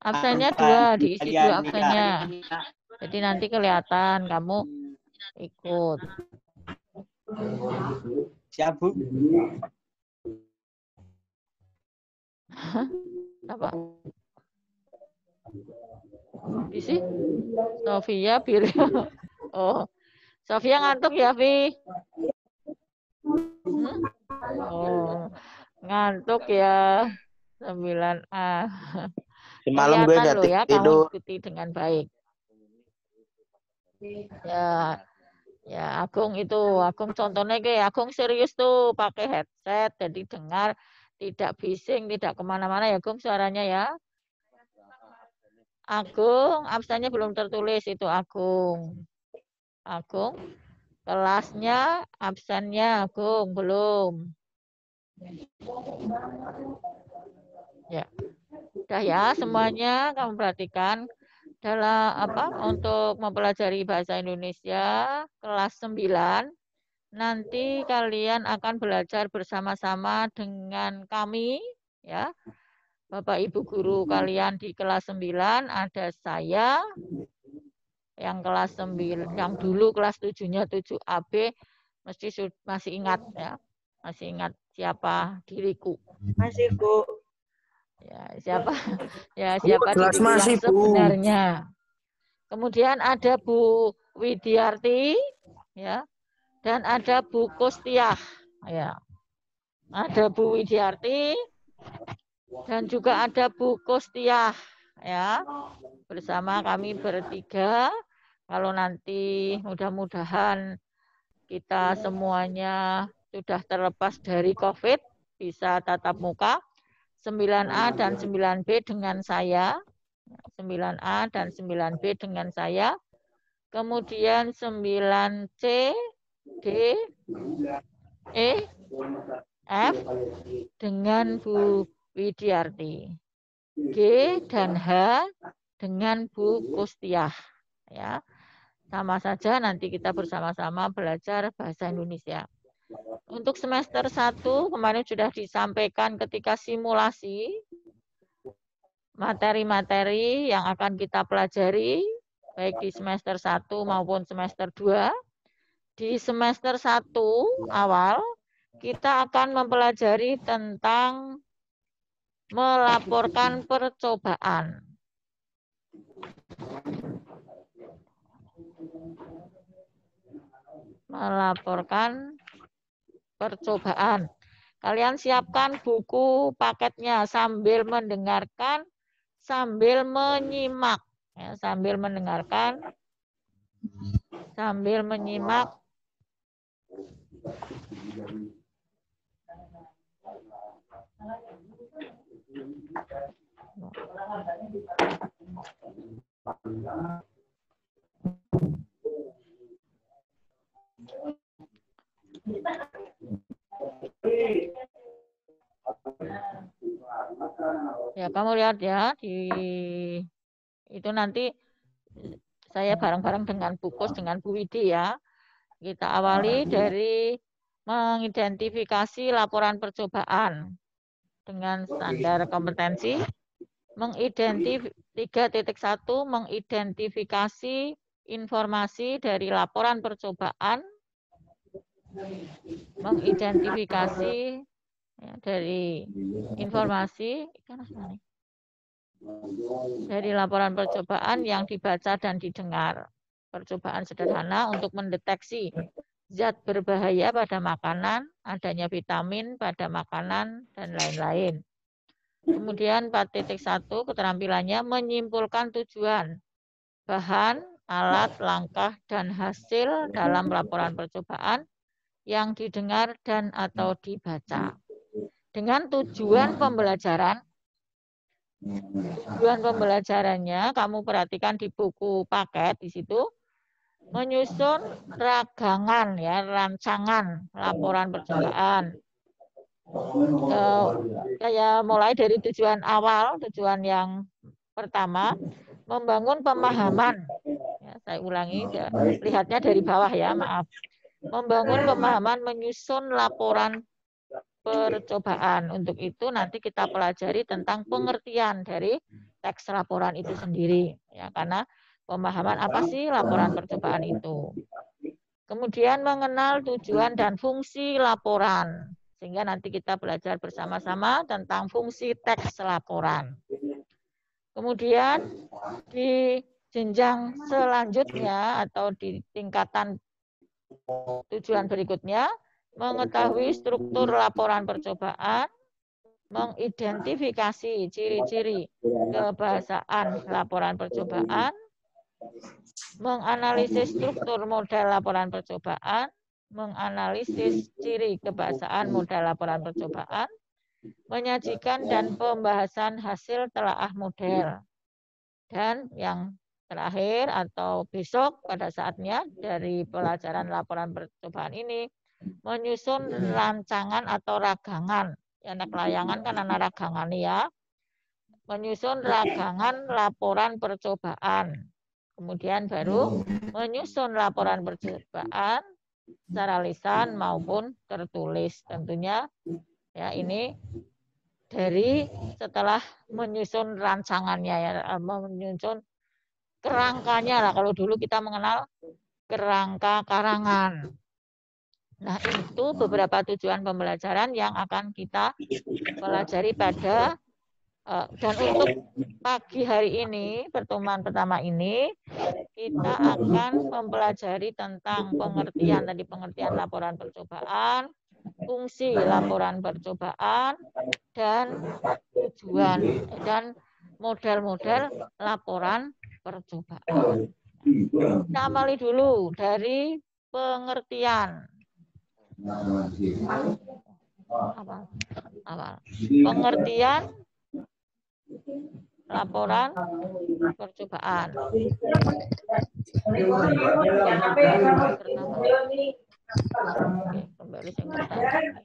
Absennya 2, diisi 2 absennya. Jadi nanti kelihatan kamu ikut. Siap, Bu? Apa? Diisi? Sofia biru. Oh, Sofia ngantuk ya, Vi? Oh, ngantuk ya. 9A. Semalam gue Kelihatan gak loh ya, kamu tidur. ikuti dengan baik. Ya, Agung itu, Agung contohnya kayak Agung serius tuh pakai headset, jadi dengar, tidak bising, tidak kemana-mana ya, Agung suaranya ya. Agung, absennya belum tertulis itu Agung. Agung, kelasnya, absennya Agung belum. Ya, udah ya semuanya kamu perhatikan dalam untuk mempelajari bahasa Indonesia kelas 9. Nanti kalian akan belajar bersama-sama dengan kami ya. Bapak Ibu guru kalian di kelas 9, ada saya yang kelas 9, yang dulu kelas 7-nya 7AB masih ingat ya. Masih ingat siapa diriku? Masih, Bu. Ya, siapa? Ya, siapa Kelas diriku yang masih, Bu. sebenarnya. Kemudian ada Bu Widiarti ya. Dan ada Bu Kustiah ya. Ada Bu Widiarti dan juga ada Bu Kustiah ya. Bersama kami bertiga. Kalau nanti mudah-mudahan kita semuanya sudah terlepas dari COVID, bisa tatap muka. 9A dan 9B dengan saya. 9A dan 9B dengan saya. Kemudian 9C, D, E, F dengan Bu Widiarti. G dan H dengan Bu Kustiah. Ya, sama saja nanti kita bersama-sama belajar bahasa Indonesia. Untuk semester 1 kemarin sudah disampaikan ketika simulasi materi-materi yang akan kita pelajari baik di semester 1 maupun semester 2. Di semester 1 awal kita akan mempelajari tentang melaporkan percobaan. Melaporkan percobaan. Kalian siapkan buku paketnya sambil mendengarkan, sambil menyimak. Ya, sambil mendengarkan, sambil menyimak. Ya, kamu lihat ya di itu nanti saya bareng-bareng dengan Bu Kus, dengan Bu Widi ya. Kita awali dari mengidentifikasi laporan percobaan dengan standar kompetensi. 3.1 mengidentifikasi informasi dari laporan percobaan. Mengidentifikasi Ya, dari informasi dari laporan percobaan yang dibaca dan didengar. Percobaan sederhana untuk mendeteksi zat berbahaya pada makanan, adanya vitamin pada makanan, dan lain-lain. Kemudian 4.1 keterampilannya menyimpulkan tujuan, bahan, alat, langkah, dan hasil dalam laporan percobaan yang didengar dan atau dibaca. Dengan tujuan pembelajaran, tujuan pembelajarannya kamu perhatikan di buku paket di situ, menyusun ragangan ya, rancangan laporan percobaan. Kayak mulai dari tujuan awal, tujuan yang pertama, membangun pemahaman. Ya, saya ulangi, lihatnya dari bawah ya, maaf. Membangun pemahaman, menyusun laporan percobaan. Untuk itu nanti kita pelajari tentang pengertian dari teks laporan itu sendiri. Ya, karena pemahaman apa sih laporan percobaan itu. Kemudian mengenal tujuan dan fungsi laporan. Sehingga nanti kita belajar bersama-sama tentang fungsi teks laporan. Kemudian di jenjang selanjutnya atau di tingkatan tujuan berikutnya, mengetahui struktur laporan percobaan, mengidentifikasi ciri-ciri kebahasaan laporan percobaan, menganalisis struktur model laporan percobaan, menganalisis ciri kebahasaan model laporan percobaan, menyajikan dan pembahasan hasil telaah model. Dan yang terakhir atau besok pada saatnya dari pelajaran laporan percobaan ini, menyusun rancangan atau ragangan. Ya, anak layangan kan anak ragangan ya. Menyusun ragangan laporan percobaan. Kemudian baru menyusun laporan percobaan secara lisan maupun tertulis. Tentunya ya ini dari setelah menyusun rancangannya ya, menyusun kerangkanya lah. Kalau dulu kita mengenal kerangka karangan. Nah, itu beberapa tujuan pembelajaran yang akan kita pelajari pada dan untuk pagi hari ini, pertemuan pertama ini, kita akan mempelajari tentang pengertian laporan percobaan, fungsi laporan percobaan, dan tujuan dan model-model laporan percobaan. Kita amali dulu dari pengertian. Awal. Pengertian laporan percobaan. Oke, kembali yang pertama.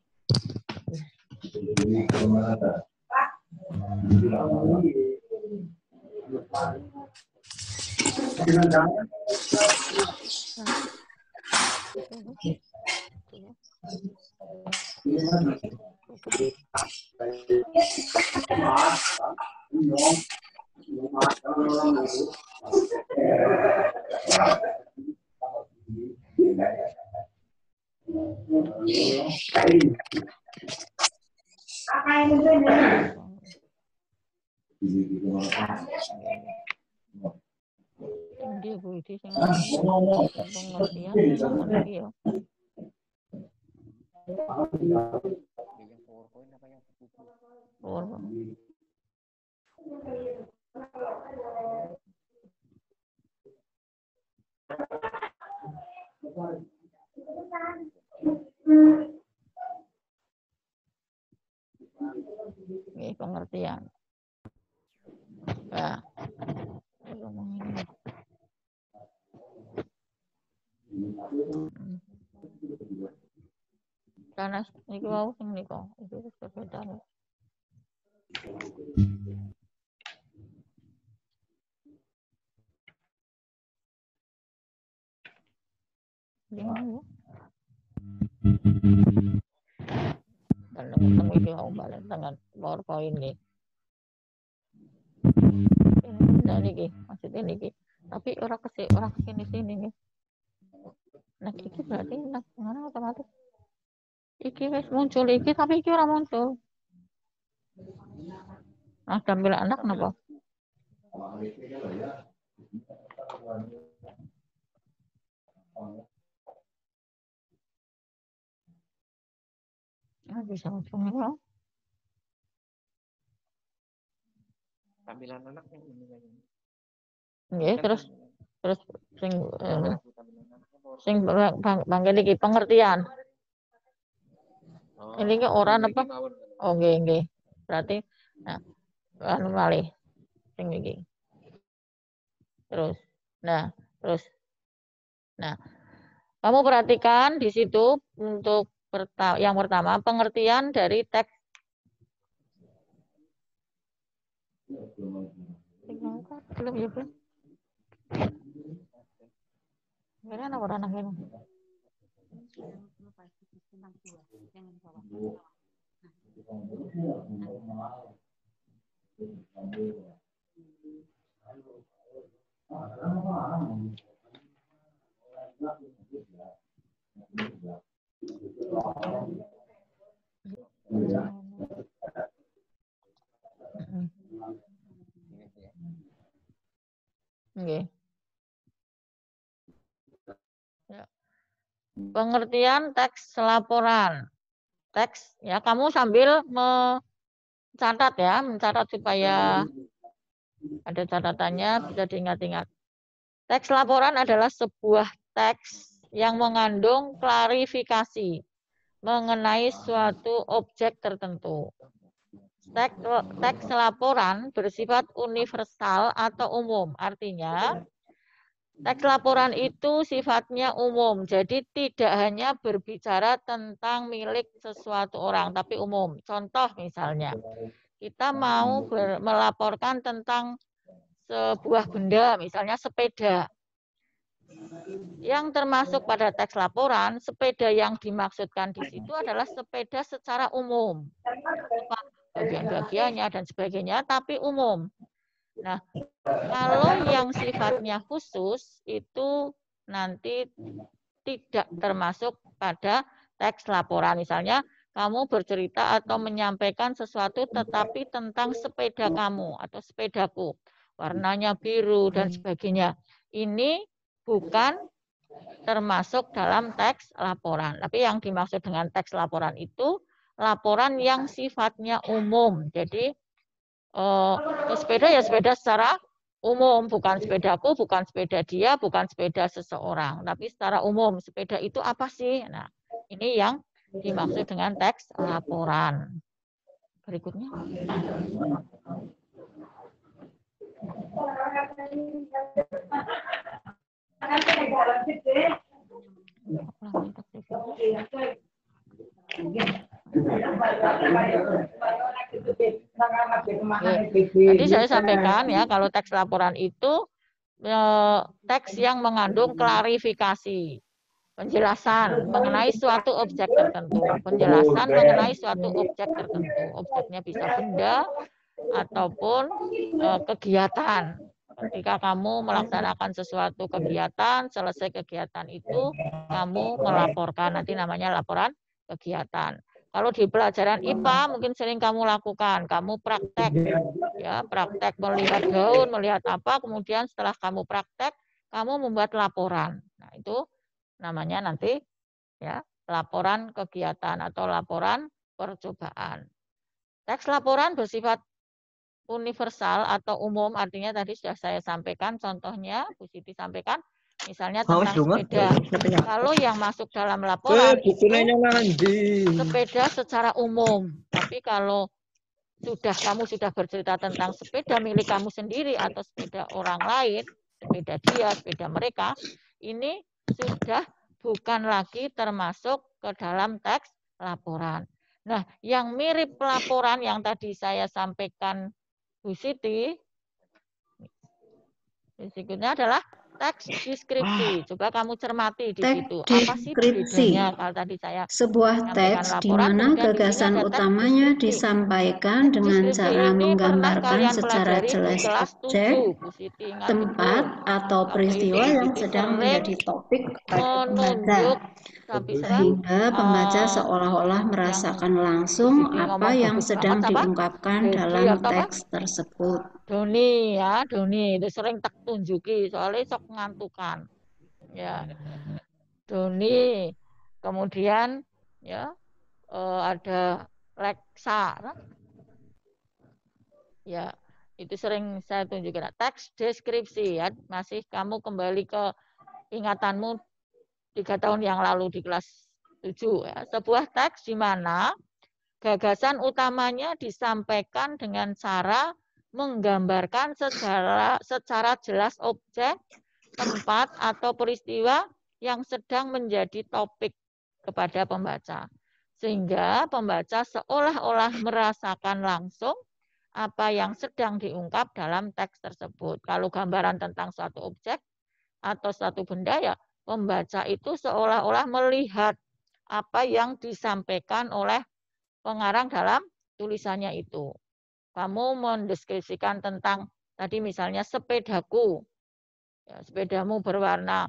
Dia budi sing pengertian lagi ya. Ini pengertian. Nah, karena niku wau sing niku itu berbeda. Kalau ketemu iki wau balen dengan PowerPoint iki. Nah niki maksudnya niki. Tapi orang kesini sini nih. Nah iki berarti nah otomatis. Iki wis muncul iki tapi iki ora muncul. Nah, tampil anak napa? Bisa muncul ya. Tampilan anak yang ini kayaknya. Nggih, terus sing bangkene iki pengertian. Ini ki ora napa? Oh nggih. Berarti nah anu malih sing iki. Terus. Nah, kamu perhatikan di situ untuk yang pertama pengertian dari teks. Belum ya, belum. Mana orang anak ini? Okay. Ya. Pengertian teks laporan. Teks ya, kamu sambil mencatat ya, mencatat supaya ada catatannya bisa diingat-ingat. Teks laporan adalah sebuah teks yang mengandung klarifikasi mengenai suatu objek tertentu. Teks laporan bersifat universal atau umum, artinya teks laporan itu sifatnya umum, jadi tidak hanya berbicara tentang milik sesuatu orang, tapi umum. Contoh misalnya, kita mau melaporkan tentang sebuah benda, misalnya sepeda. Yang termasuk pada teks laporan, sepeda yang dimaksudkan di situ adalah sepeda secara umum. Bagian-bagiannya dan sebagainya, tapi umum. Nah, kalau yang sifatnya khusus itu nanti tidak termasuk pada teks laporan. Misalnya, kamu bercerita atau menyampaikan sesuatu tetapi tentang sepeda kamu atau sepedaku. Warnanya biru dan sebagainya. Ini bukan termasuk dalam teks laporan. Tapi yang dimaksud dengan teks laporan itu laporan yang sifatnya umum. Jadi, sepeda ya sepeda secara umum, bukan sepedaku, bukan sepeda dia, bukan sepeda seseorang, tapi secara umum sepeda itu apa sih? Nah, ini yang dimaksud dengan teks laporan. Berikutnya. Tadi saya sampaikan ya, kalau teks laporan itu teks yang mengandung klarifikasi, penjelasan mengenai suatu objek tertentu, penjelasan mengenai suatu objek tertentu. Objeknya bisa benda ataupun kegiatan. Ketika kamu melaksanakan sesuatu kegiatan, selesai kegiatan itu kamu melaporkan, nanti namanya laporan kegiatan. Kalau di pelajaran IPA mungkin sering kamu lakukan, kamu praktek, ya praktek melihat gaun, melihat apa, kemudian setelah kamu praktek, kamu membuat laporan. Nah itu namanya nanti ya laporan kegiatan atau laporan percobaan. Teks laporan bersifat universal atau umum, artinya tadi sudah saya sampaikan contohnya, Bu Siti sampaikan. Misalnya tentang sepeda. Kalau yang masuk dalam laporan itu sepeda secara umum. Tapi kalau kamu sudah bercerita tentang sepeda milik kamu sendiri atau sepeda orang lain, sepeda dia, sepeda mereka, ini sudah bukan lagi termasuk ke dalam teks laporan. Nah, yang mirip laporan yang tadi saya sampaikan Bu Siti, berikutnya adalah teks deskripsi. Coba kamu cermati di situ. Apa sih bedanya? Kalau tadi saya sebuah teks di mana gagasan utamanya disampaikan dengan cara menggambarkan secara jelas objek, tempat, atau peristiwa yang sedang menjadi topik pada pembaca. sehingga pembaca seolah-olah merasakan langsung apa yang sedang diungkapkan dalam teks tersebut. Doni ya, Doni itu sering tak tunjuki soalnya sok ngantukan. Ya. Doni. Kemudian ya ada Leksa. Ya, itu sering saya tunjukkan. Teks deskripsi ya, masih kamu kembali ke ingatanmu 3 tahun yang lalu di kelas 7 ya. Sebuah teks di mana gagasan utamanya disampaikan dengan cara menggambarkan secara jelas objek, tempat, atau peristiwa yang sedang menjadi topik kepada pembaca. Sehingga pembaca seolah-olah merasakan langsung apa yang sedang diungkap dalam teks tersebut. Kalau gambaran tentang suatu objek atau suatu benda, ya pembaca itu seolah-olah melihat apa yang disampaikan oleh pengarang dalam tulisannya itu. Kamu mendeskripsikan tentang tadi misalnya sepedaku. Ya, sepedamu berwarna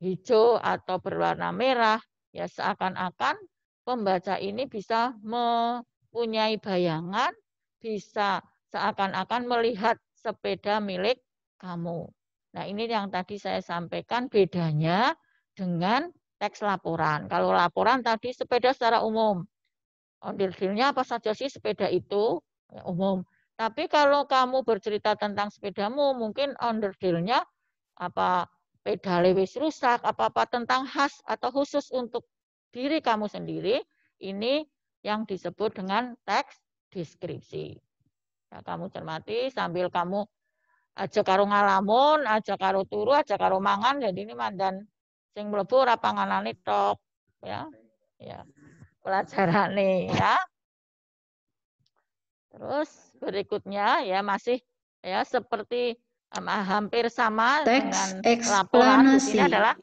hijau atau berwarna merah, ya seakan-akan pembaca ini bisa mempunyai bayangan, bisa seakan-akan melihat sepeda milik kamu. Nah, ini yang tadi saya sampaikan bedanya dengan teks laporan. Kalau laporan tadi sepeda secara umum. Ondel-ondelnya apa saja sih sepeda itu? Ya, umum. Tapi kalau kamu bercerita tentang sepedamu, mungkin ondel-ondelnya apa pedale wis rusak, apa-apa tentang khas atau khusus untuk diri kamu sendiri, ini yang disebut dengan teks deskripsi. Nah, kamu cermati sambil kamu aja karo ngalamun, aja karo turu, aja karo mangan, jadi ini mandan sing mlebu ora panganane tok, ya. Ya. Pelajarane ya. Terus berikutnya ya masih ya seperti hampir sama Teks dengan laporan. Di sini adalah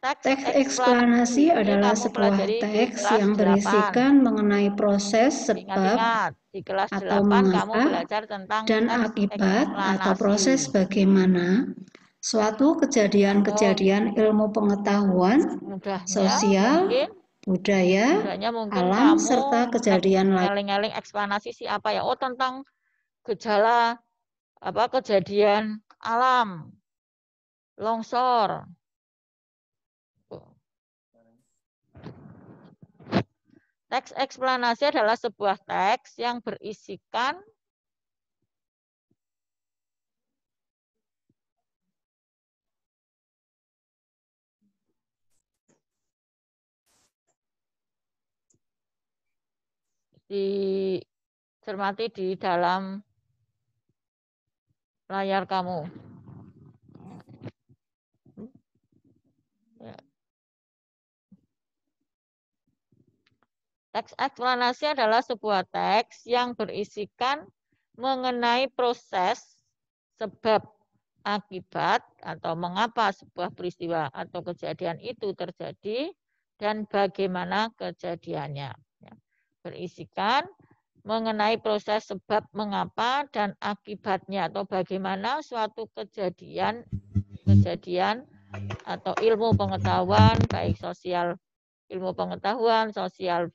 Teks eksplanasi adalah sebuah teks yang berisikan mengenai proses sebab atau mengapa dan akibat atau proses bagaimana suatu kejadian-kejadian ilmu pengetahuan, sosial, budaya, alam, serta kejadian lain. Ngeling-ngeling eksplanasi si apa ya? Oh, tentang gejala apa kejadian alam, longsor. Teks eksplanasi adalah sebuah teks yang berisikan dicermati di dalam layar kamu. Ya. Teks eksplanasi adalah sebuah teks yang berisikan mengenai proses, sebab, akibat, atau mengapa sebuah peristiwa atau kejadian itu terjadi, dan bagaimana kejadiannya. Berisikan mengenai proses sebab, mengapa, dan akibatnya, atau bagaimana suatu kejadian atau ilmu pengetahuan, baik sosial ilmu pengetahuan, sosial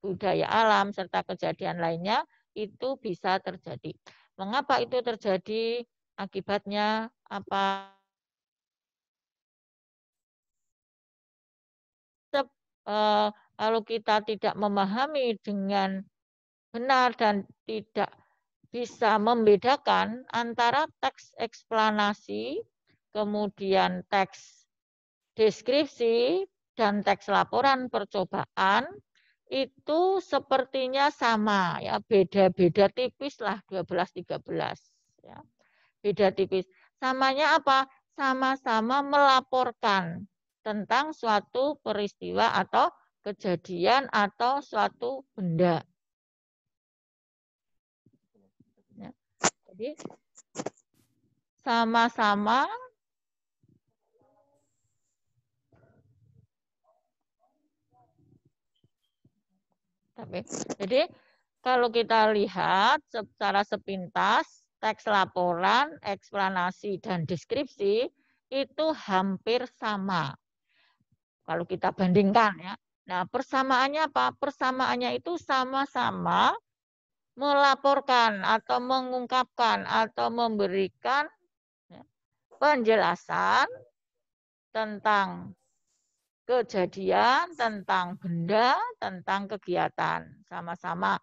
budaya alam, serta kejadian lainnya, itu bisa terjadi. Mengapa itu terjadi? Akibatnya apa? Kalau kita tidak memahami dengan benar dan tidak bisa membedakan antara teks eksplanasi, kemudian teks deskripsi, dan teks laporan percobaan, itu sepertinya sama, ya beda-beda tipis lah 12-13. Ya. Beda tipis. Samanya apa? Sama-sama melaporkan tentang suatu peristiwa atau kejadian atau suatu benda. Ya. Jadi sama-sama jadi kalau kita lihat secara sepintas, teks laporan, eksplanasi, dan deskripsi itu hampir sama. Kalau kita bandingkan ya. Nah, persamaannya apa? Persamaannya itu sama-sama melaporkan atau mengungkapkan atau memberikan penjelasan tentang kejadian, tentang benda, tentang kegiatan. Sama-sama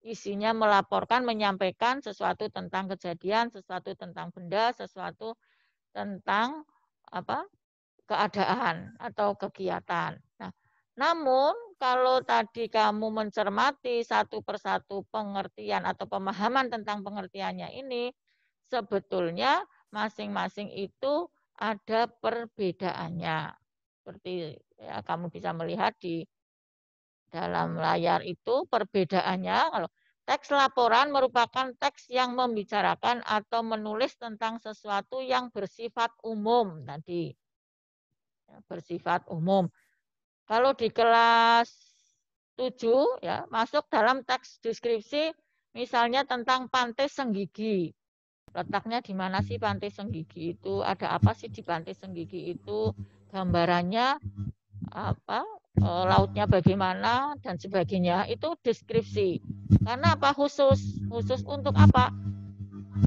isinya melaporkan, menyampaikan sesuatu tentang kejadian, sesuatu tentang benda, sesuatu tentang keadaan atau kegiatan. Nah, namun kalau tadi kamu mencermati satu persatu pengertian atau pemahaman tentang pengertiannya ini, sebetulnya masing-masing itu ada perbedaannya. Seperti ya, kamu bisa melihat di dalam layar itu perbedaannya. Kalau teks laporan merupakan teks yang membicarakan atau menulis tentang sesuatu yang bersifat umum tadi. Bersifat umum. Kalau di kelas 7 ya masuk dalam teks deskripsi misalnya tentang Pantai Senggigi. Letaknya di mana sih Pantai Senggigi itu? Ada apa sih di Pantai Senggigi itu? Gambarannya apa? Lautnya bagaimana dan sebagainya. Itu deskripsi. Karena apa? Khusus untuk apa?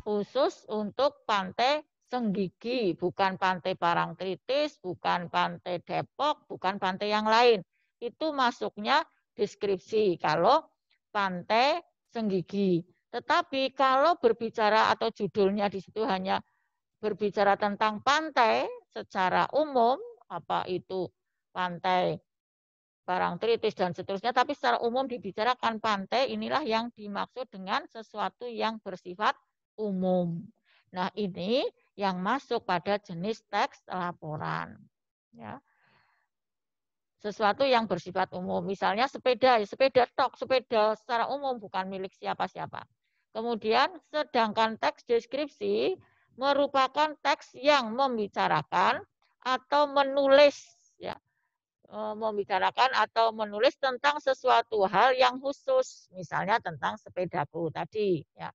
Khusus untuk Pantai Senggigi, bukan Pantai Parangtritis, bukan Pantai Depok, bukan pantai yang lain. Itu masuknya deskripsi kalau Pantai Senggigi. Tetapi kalau berbicara atau judulnya di situ hanya berbicara tentang pantai secara umum, apa itu Pantai Parangtritis dan seterusnya, tapi secara umum dibicarakan pantai, inilah yang dimaksud dengan sesuatu yang bersifat umum. Nah, ini yang masuk pada jenis teks laporan. Ya. Sesuatu yang bersifat umum. Misalnya sepeda, sepeda tok, sepeda secara umum bukan milik siapa-siapa. Kemudian sedangkan teks deskripsi merupakan teks yang membicarakan atau menulis ya. Membicarakan atau menulis tentang sesuatu hal yang khusus, misalnya tentang sepedaku tadi ya.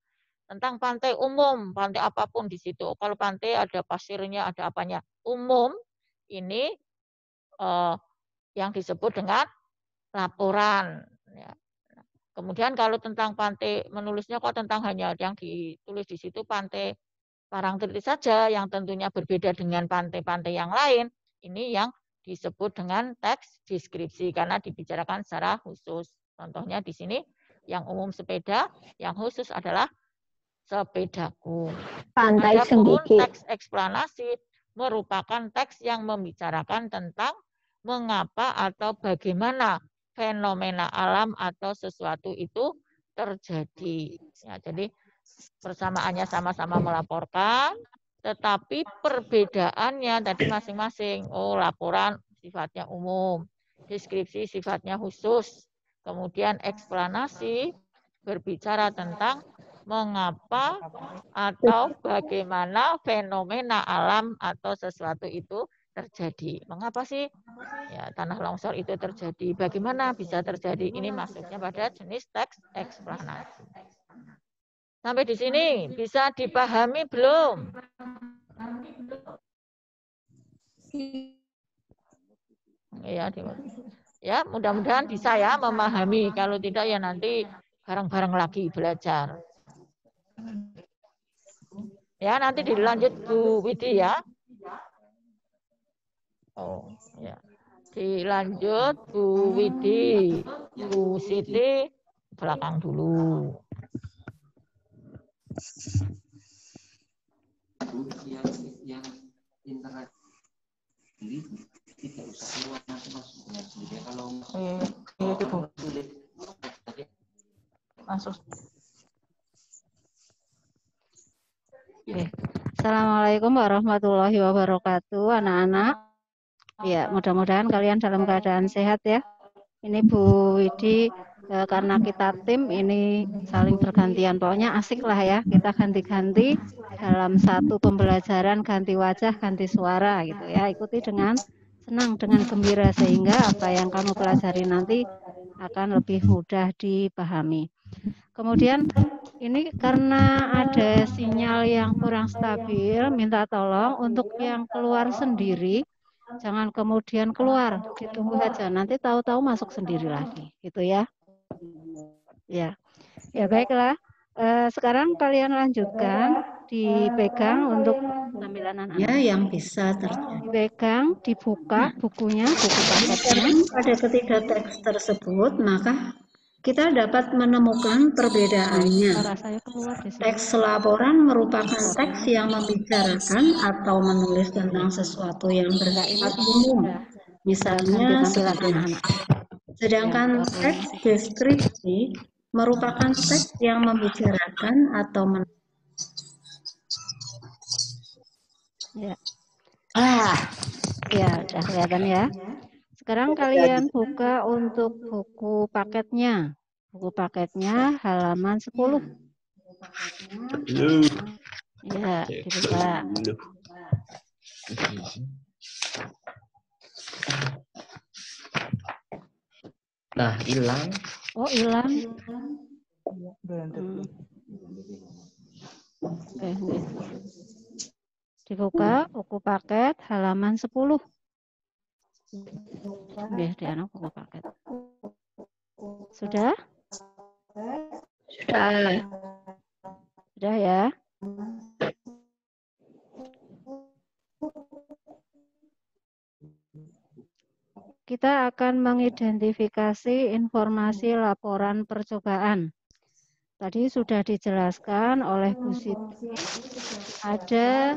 Tentang pantai umum, pantai apapun di situ. Kalau pantai ada pasirnya, ada apanya. Umum ini yang disebut dengan laporan. Ya. Kemudian kalau tentang pantai, menulisnya kok tentang hanya yang ditulis di situ Pantai Parangtritis saja, yang tentunya berbeda dengan pantai-pantai yang lain. Ini yang disebut dengan teks deskripsi karena dibicarakan secara khusus. Contohnya di sini yang umum sepeda, yang khusus adalah sepedaku. Pantai Adapun Senggigi. teks eksplanasi merupakan teks yang membicarakan tentang mengapa atau bagaimana fenomena alam atau sesuatu itu terjadi. Ya, jadi persamaannya sama-sama melaporkan, tetapi perbedaannya tadi masing-masing. Oh, laporan sifatnya umum, deskripsi sifatnya khusus, kemudian eksplanasi berbicara tentang mengapa atau bagaimana fenomena alam atau sesuatu itu terjadi. Mengapa sih ya tanah longsor itu terjadi? Bagaimana bisa terjadi? Ini masuknya pada jenis teks eksplanasi. Sampai di sini bisa dipahami belum? Ya, mudah-mudahan bisa ya memahami. Kalau tidak ya nanti bareng-bareng lagi belajar. Ya, nanti dilanjut Bu Widi ya. Oh, ya. Dilanjut Bu Widi, Bu Siti belakang dulu. Yang internet ini tidak usah keluar masuk-masuknya sendiri kalau masuk. Assalamualaikum warahmatullahi wabarakatuh, anak-anak. Ya, mudah-mudahan kalian dalam keadaan sehat ya. Ini Bu Widi, karena kita tim ini saling bergantian. Pokoknya asik lah ya, kita ganti-ganti dalam satu pembelajaran, ganti wajah, ganti suara gitu ya. Ikuti dengan senang, dengan gembira, sehingga apa yang kamu pelajari nanti akan lebih mudah dipahami. Kemudian ini karena ada sinyal yang kurang stabil, minta tolong untuk yang keluar sendiri Jangan kemudian keluar, ditunggu saja. Nanti tahu-tahu masuk sendiri lagi, gitu ya. Ya, ya baiklah. Sekarang kalian lanjutkan, dipegang untuk tampilan anak-anak. Ya, yang bisa terjadi. Dipegang, dibuka bukunya, buku paketnya. Pada ketiga teks tersebut, maka kita dapat menemukan perbedaannya. Suara saya keluar di sini. Teks laporan merupakan teks yang membicarakan atau menulis tentang sesuatu yang bersifat umum, misalnya sebagai sedangkan teks deskripsi merupakan teks yang membicarakan atau Ya. Ya, udah kelihatan ya. Sekarang kalian buka untuk buku paketnya. Buku paketnya halaman 10. Ya, dibuka. Nah, hilang. Oh, hilang. Dibuka buku paket halaman 10. Di anak buku paket. Sudah? Sudah. Sudah ya? Kita akan mengidentifikasi informasi laporan percobaan. Tadi sudah dijelaskan oleh Bu Siti, ada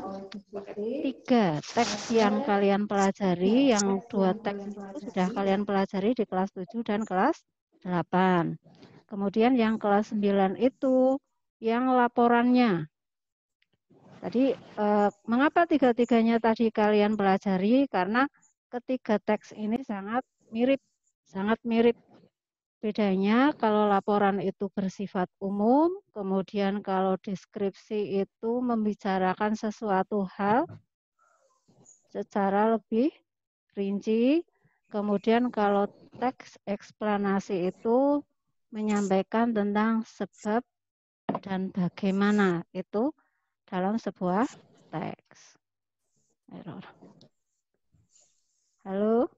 3 teks yang kalian pelajari, yang 2 teks itu sudah kalian pelajari di kelas 7 dan kelas 8. Kemudian yang kelas 9 itu yang laporannya. Tadi mengapa 3-tiganya tadi kalian pelajari? Karena ketiga teks ini sangat mirip. Bedanya kalau laporan itu bersifat umum, kemudian kalau deskripsi itu membicarakan sesuatu hal secara lebih rinci, kemudian kalau teks eksplanasi itu menyampaikan tentang sebab dan bagaimana itu dalam sebuah teks. Error. Halo,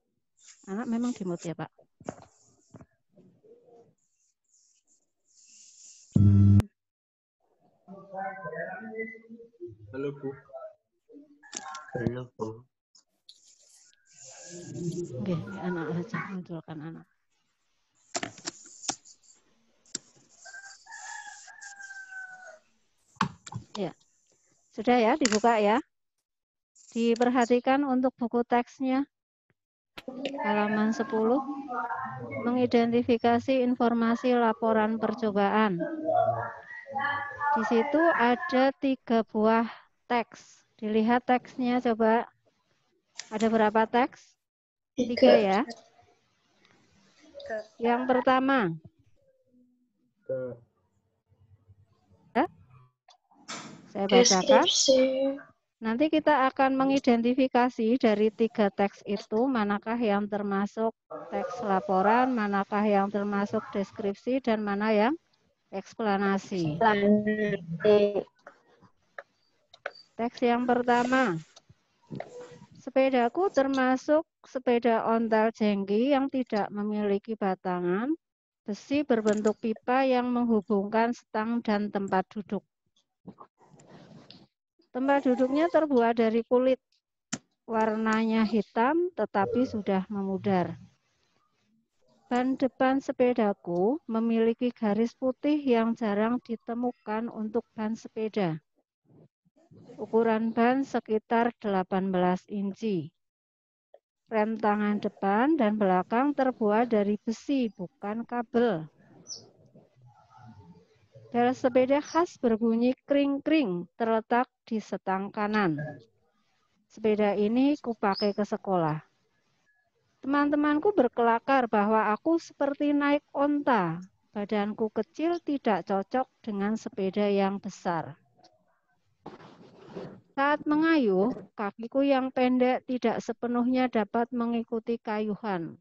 anak memang di-mute ya, Pak? Halo, Bu. Halo, Bu. Oke, anak saja, munculkan anak. Ya, sudah ya, dibuka ya. Diperhatikan untuk buku teksnya. Halaman 10, mengidentifikasi informasi laporan percobaan. Di situ ada 3 buah teks. Dilihat teksnya coba. Ada berapa teks? 3 ya. Yang pertama. Saya bacakan. Nanti kita akan mengidentifikasi dari 3 teks itu manakah yang termasuk teks laporan, manakah yang termasuk deskripsi, dan mana yang eksplanasi. Teks yang pertama. Sepedaku termasuk sepeda ontel jengki yang tidak memiliki batangan, besi berbentuk pipa yang menghubungkan stang dan tempat duduk. Tempat duduknya terbuat dari kulit, warnanya hitam tetapi sudah memudar. Ban depan sepedaku memiliki garis putih yang jarang ditemukan untuk ban sepeda. Ukuran ban sekitar 18 inci. Rem tangan depan dan belakang terbuat dari besi, bukan kabel. Bel sepeda khas berbunyi kring-kring terletak di setang kanan. Sepeda ini kupakai ke sekolah. Teman-temanku berkelakar bahwa aku seperti naik onta. Badanku kecil tidak cocok dengan sepeda yang besar. Saat mengayuh, kakiku yang pendek tidak sepenuhnya dapat mengikuti kayuhan.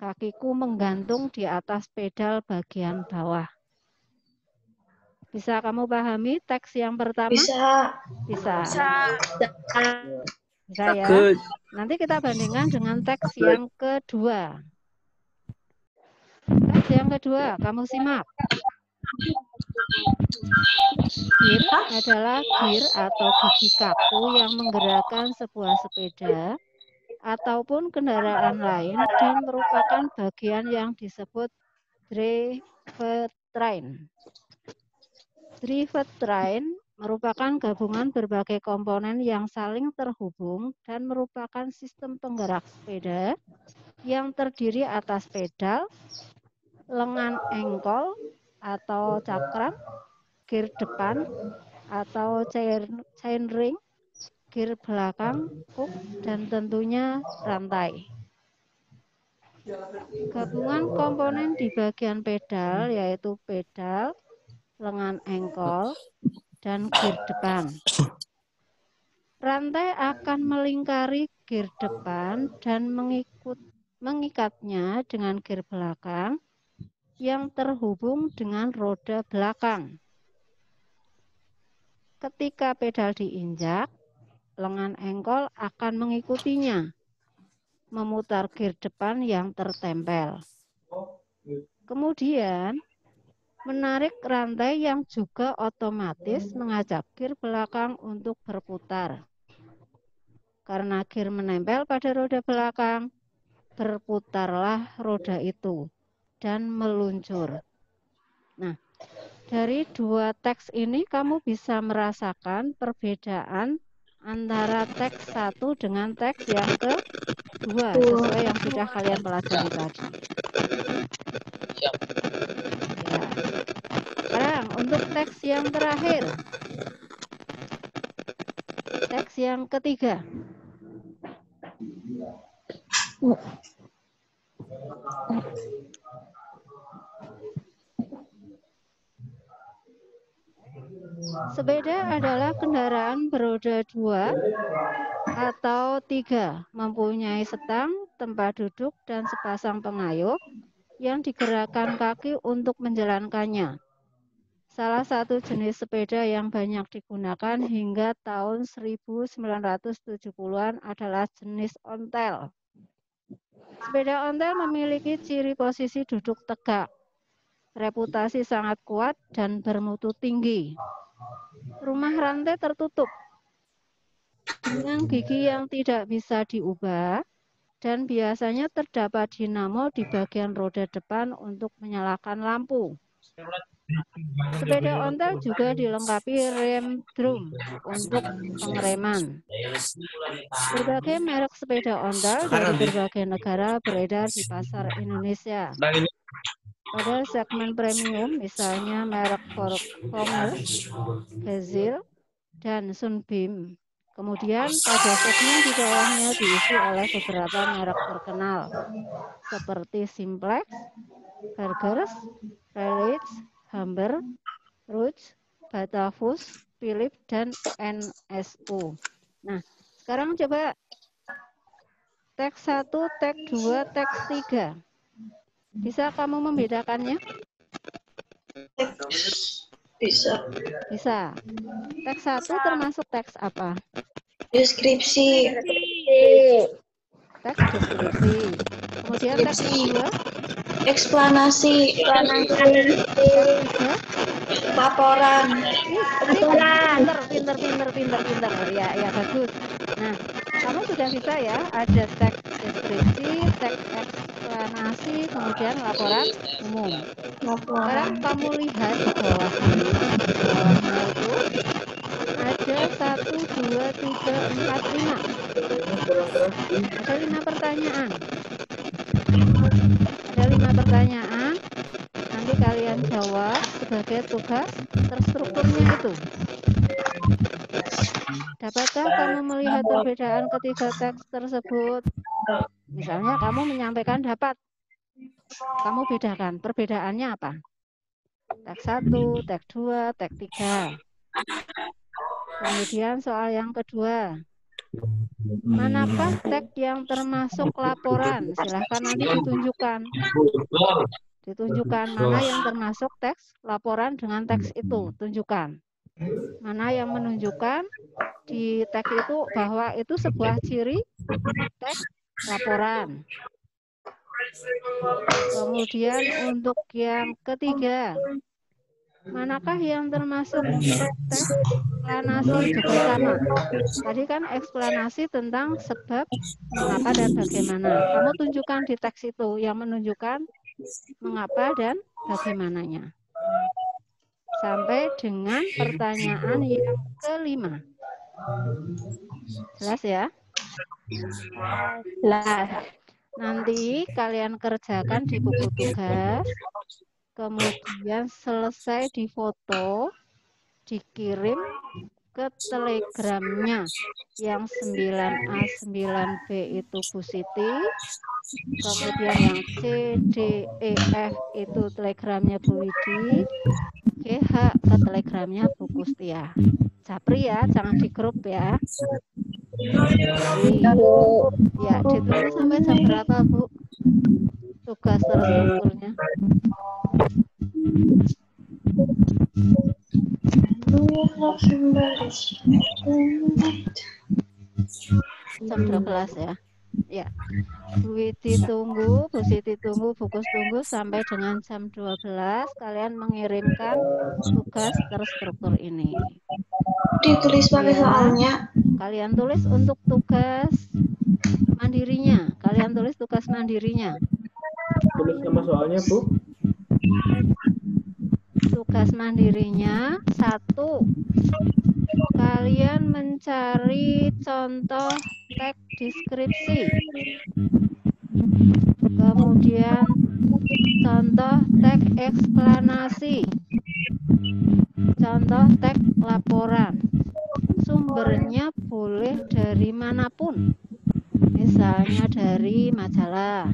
Kakiku menggantung di atas pedal bagian bawah. Bisa kamu pahami teks yang pertama? Bisa. Bisa. Bisa ya? Nanti kita bandingkan dengan teks yang kedua. Teks yang kedua, kamu simak. Gear adalah gear atau gigi kaku yang menggerakkan sebuah sepeda ataupun kendaraan lain dan merupakan bagian yang disebut drivetrain. Drivetrain merupakan gabungan berbagai komponen yang saling terhubung dan merupakan sistem penggerak sepeda yang terdiri atas pedal, lengan engkol atau cakram, gear depan atau chainring, gear belakang, hook, dan tentunya rantai. Gabungan komponen di bagian pedal yaitu pedal, lengan engkol, dan gear depan. Rantai akan melingkari gear depan dan mengikatnya dengan gear belakang yang terhubung dengan roda belakang. Ketika pedal diinjak, lengan engkol akan mengikutinya, memutar gear depan yang tertempel. Kemudian, menarik rantai yang juga otomatis mengajak gear belakang untuk berputar. Karena gear menempel pada roda belakang, berputarlah roda itu dan meluncur. Nah, dari dua teks ini kamu bisa merasakan perbedaan antara teks satu dengan teks yang kedua sesuai yang sudah kalian pelajari tadi. Ya. Sekarang untuk teks yang terakhir. Teks yang ketiga. Sepeda adalah kendaraan beroda 2 atau 3, mempunyai setang, tempat duduk, dan sepasang pengayuh yang digerakkan kaki untuk menjalankannya. Salah satu jenis sepeda yang banyak digunakan hingga tahun 1970-an adalah jenis ontel. Sepeda ontel memiliki ciri posisi duduk tegak, reputasi sangat kuat, dan bermutu tinggi. Rumah rantai tertutup dengan gigi yang tidak bisa diubah dan biasanya terdapat dinamo di bagian roda depan untuk menyalakan lampu. Sepeda ontel juga dilengkapi rem drum untuk pengereman. Berbagai merek sepeda ontel dari berbagai negara beredar di pasar Indonesia. Pada segmen premium, misalnya merek Former, Gazelle, dan Sunbeam. Kemudian pada segmen di bawahnya diisi oleh beberapa merek terkenal, seperti Simplex, Burgers, Relics, Humber, Rouge, Batavus, Philips, dan NSU. Nah, sekarang coba teks 1, teks 2, teks 3. Bisa kamu membedakannya? Bisa. Bisa. Teks 1 termasuk teks apa? Deskripsi. Teks deskripsi. Kemudian teks 2? Eksplanasi. Laporan. Pinter. Ya, bagus. Nah, kamu sudah bisa ya, ada teks deskripsi, teks eksplanasi, kemudian laporan umum. Sekarang kamu lihat di bawahnya itu ada 1, 2, 3, 4, 5. Ada 5 pertanyaan. Ada 5 pertanyaan. Nanti kalian jawab sebagai tugas terstrukturnya itu. Dapatkah kamu melihat perbedaan ketiga teks tersebut? Misalnya kamu menyampaikan dapat. Kamu bedakan perbedaannya apa? Teks 1, teks 2, teks 3. Kemudian soal yang kedua. Manakah teks yang termasuk laporan? Silahkan nanti ditunjukkan. Ditunjukkan mana yang termasuk teks laporan dengan teks itu. Tunjukkan. Mana yang menunjukkan di teks itu bahwa itu sebuah ciri teks laporan. Kemudian untuk yang ketiga, manakah yang termasuk teks eksplanasi juga sama. Tadi kan eksplanasi tentang sebab, mengapa, dan bagaimana. Kamu tunjukkan di teks itu yang menunjukkan mengapa dan bagaimananya. Sampai dengan pertanyaan yang kelima. Jelas ya? Jelas. Nanti kalian kerjakan di buku tugas, kemudian selesai difoto, dikirim ke telegramnya yang 9A 9B itu Bu Siti, kemudian yang C, D, E, F itu telegramnya Bu Widi, GH ke telegramnya Bu Kustia. Japri ya, jangan di grup ya. Ya, ditulis sampai jam berapa Bu? Tugas terstrukturnya. Jam 12 ya. Ya. Bu Widi tunggu, Bu Siti tunggu, Bu Kus tunggu sampai dengan jam 12 kalian mengirimkan tugas terstruktur ini. Ditulis pakai soalnya. Kalian tulis untuk tugas mandirinya. Kalian tulis tugas mandirinya. Tulis nama soalnya, Bu. Tugas mandirinya 1. Kalian mencari contoh teks deskripsi. Kemudian contoh teks eksplanasi. Contoh teks laporan. Sumbernya boleh dari manapun. Misalnya dari majalah,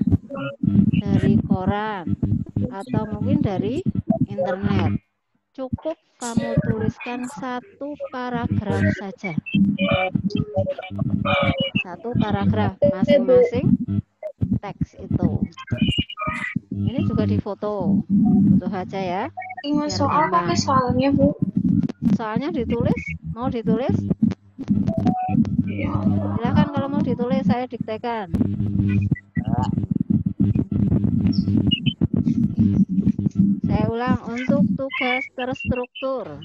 dari koran, atau mungkin dari internet. Cukup kamu tuliskan 1 paragraf saja. 1 paragraf masing-masing teks itu. Ini juga difoto. Foto aja ya. Ingat soal pakai soalnya, Bu. Soalnya ditulis, mau ditulis? Silakan kalau mau ditulis, saya diktekan. Saya ulang, untuk tugas terstruktur.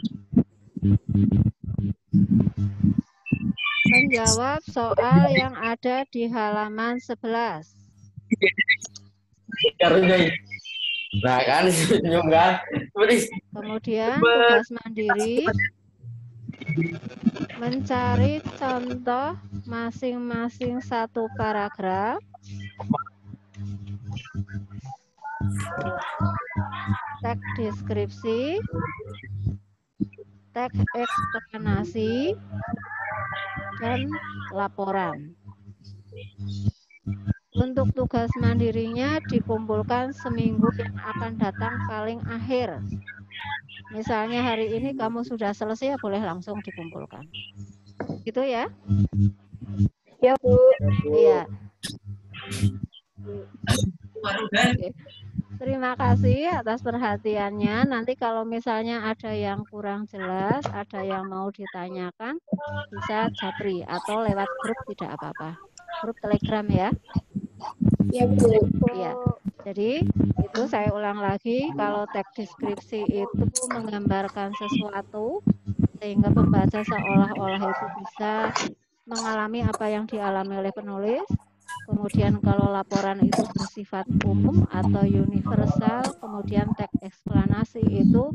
Menjawab soal yang ada di halaman 11. Nah kan, senyum kan? Kemudian tugas mandiri. Mencari contoh masing-masing 1 paragraf. Teks deskripsi, teks eksplanasi, dan laporan. Untuk tugas mandirinya dikumpulkan seminggu yang akan datang paling akhir. Misalnya hari ini kamu sudah selesai, ya boleh langsung dikumpulkan. Gitu ya? Ya, Bu. Iya. Oke. Terima kasih atas perhatiannya. Nanti kalau misalnya ada yang kurang jelas, ada yang mau ditanyakan, bisa japri atau lewat grup, tidak apa-apa. Grup Telegram ya. Ya, Bu. Iya. Jadi itu saya ulang lagi, kalau teks deskripsi itu menggambarkan sesuatu sehingga pembaca seolah-olah itu bisa mengalami apa yang dialami oleh penulis. Kemudian kalau laporan itu bersifat umum atau universal, kemudian teks eksplanasi itu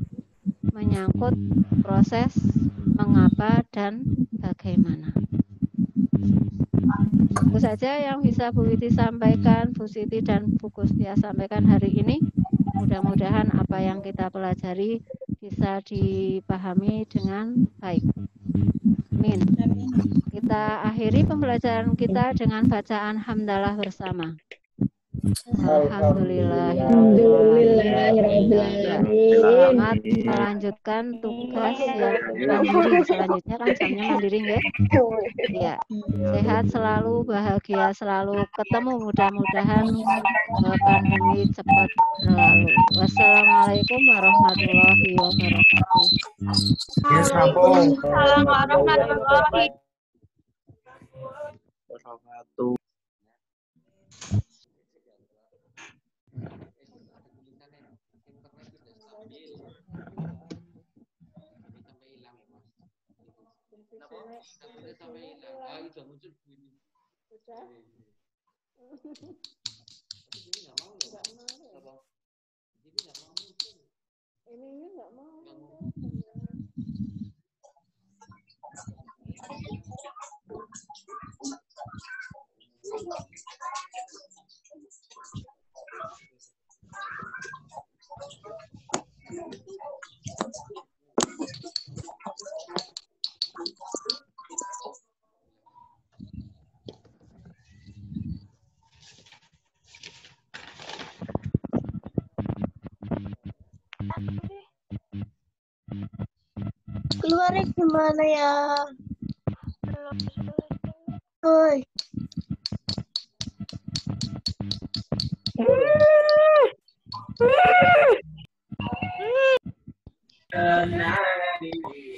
menyangkut proses mengapa dan bagaimana. Itu saja yang bisa Bu Widi sampaikan, Bu Siti dan Bu Kustia sampaikan hari ini. Mudah-mudahan apa yang kita pelajari bisa dipahami dengan baik. Amin. Kita akhiri pembelajaran kita dengan bacaan hamdalah bersama. Alhamdulillahirrahmanirrahim. Selamat melanjutkan tugas yang mandiri. Selanjutnya kan jamnya mandiri ya. Ya. Sehat selalu, bahagia selalu, ketemu mudah-mudahan pandemi cepat berlalu. Wassalamualaikum warahmatullahi wabarakatuh. Yes, rampung. Waalaikumsalam warahmatullahi Wabarakatuh. keluarnya gimana ya? Oi.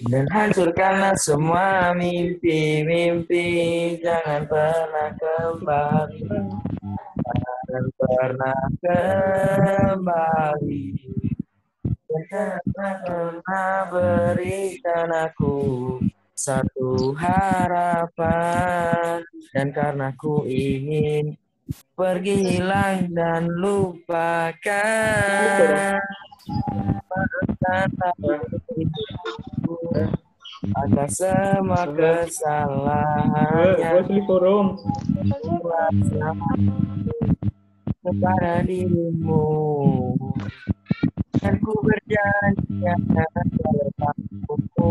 Dan hancurkanlah semua mimpi-mimpi, jangan pernah kembali, jangan pernah kembali. Jangan pernah berikan aku satu harapan, dan karena ku ingin pergi hilang dan lupakan atas semua kesalahannya kepada dirimu, dan ku berjanji akan melepasmu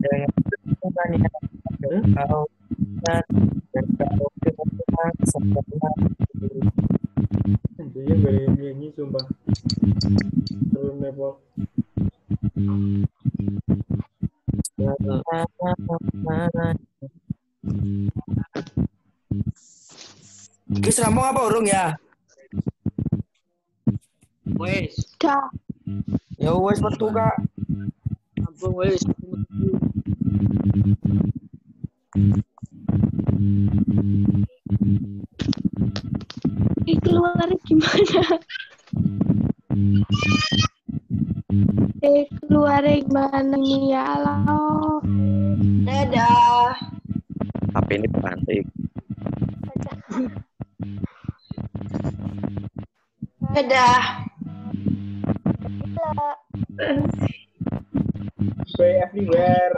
dengan semuanya kau ingat dan kau kenang sampai nanti. Dia gak ada nyanyi sumpah. Turun level. Guys, rampung apa urung ya? Wes, Dah. Ya wes metu Kak. ampun wes. Keluarnya gimana? Keluarnya gimana nih ya Allah? Dadah. HP ini perantik. Dadah. Play everywhere.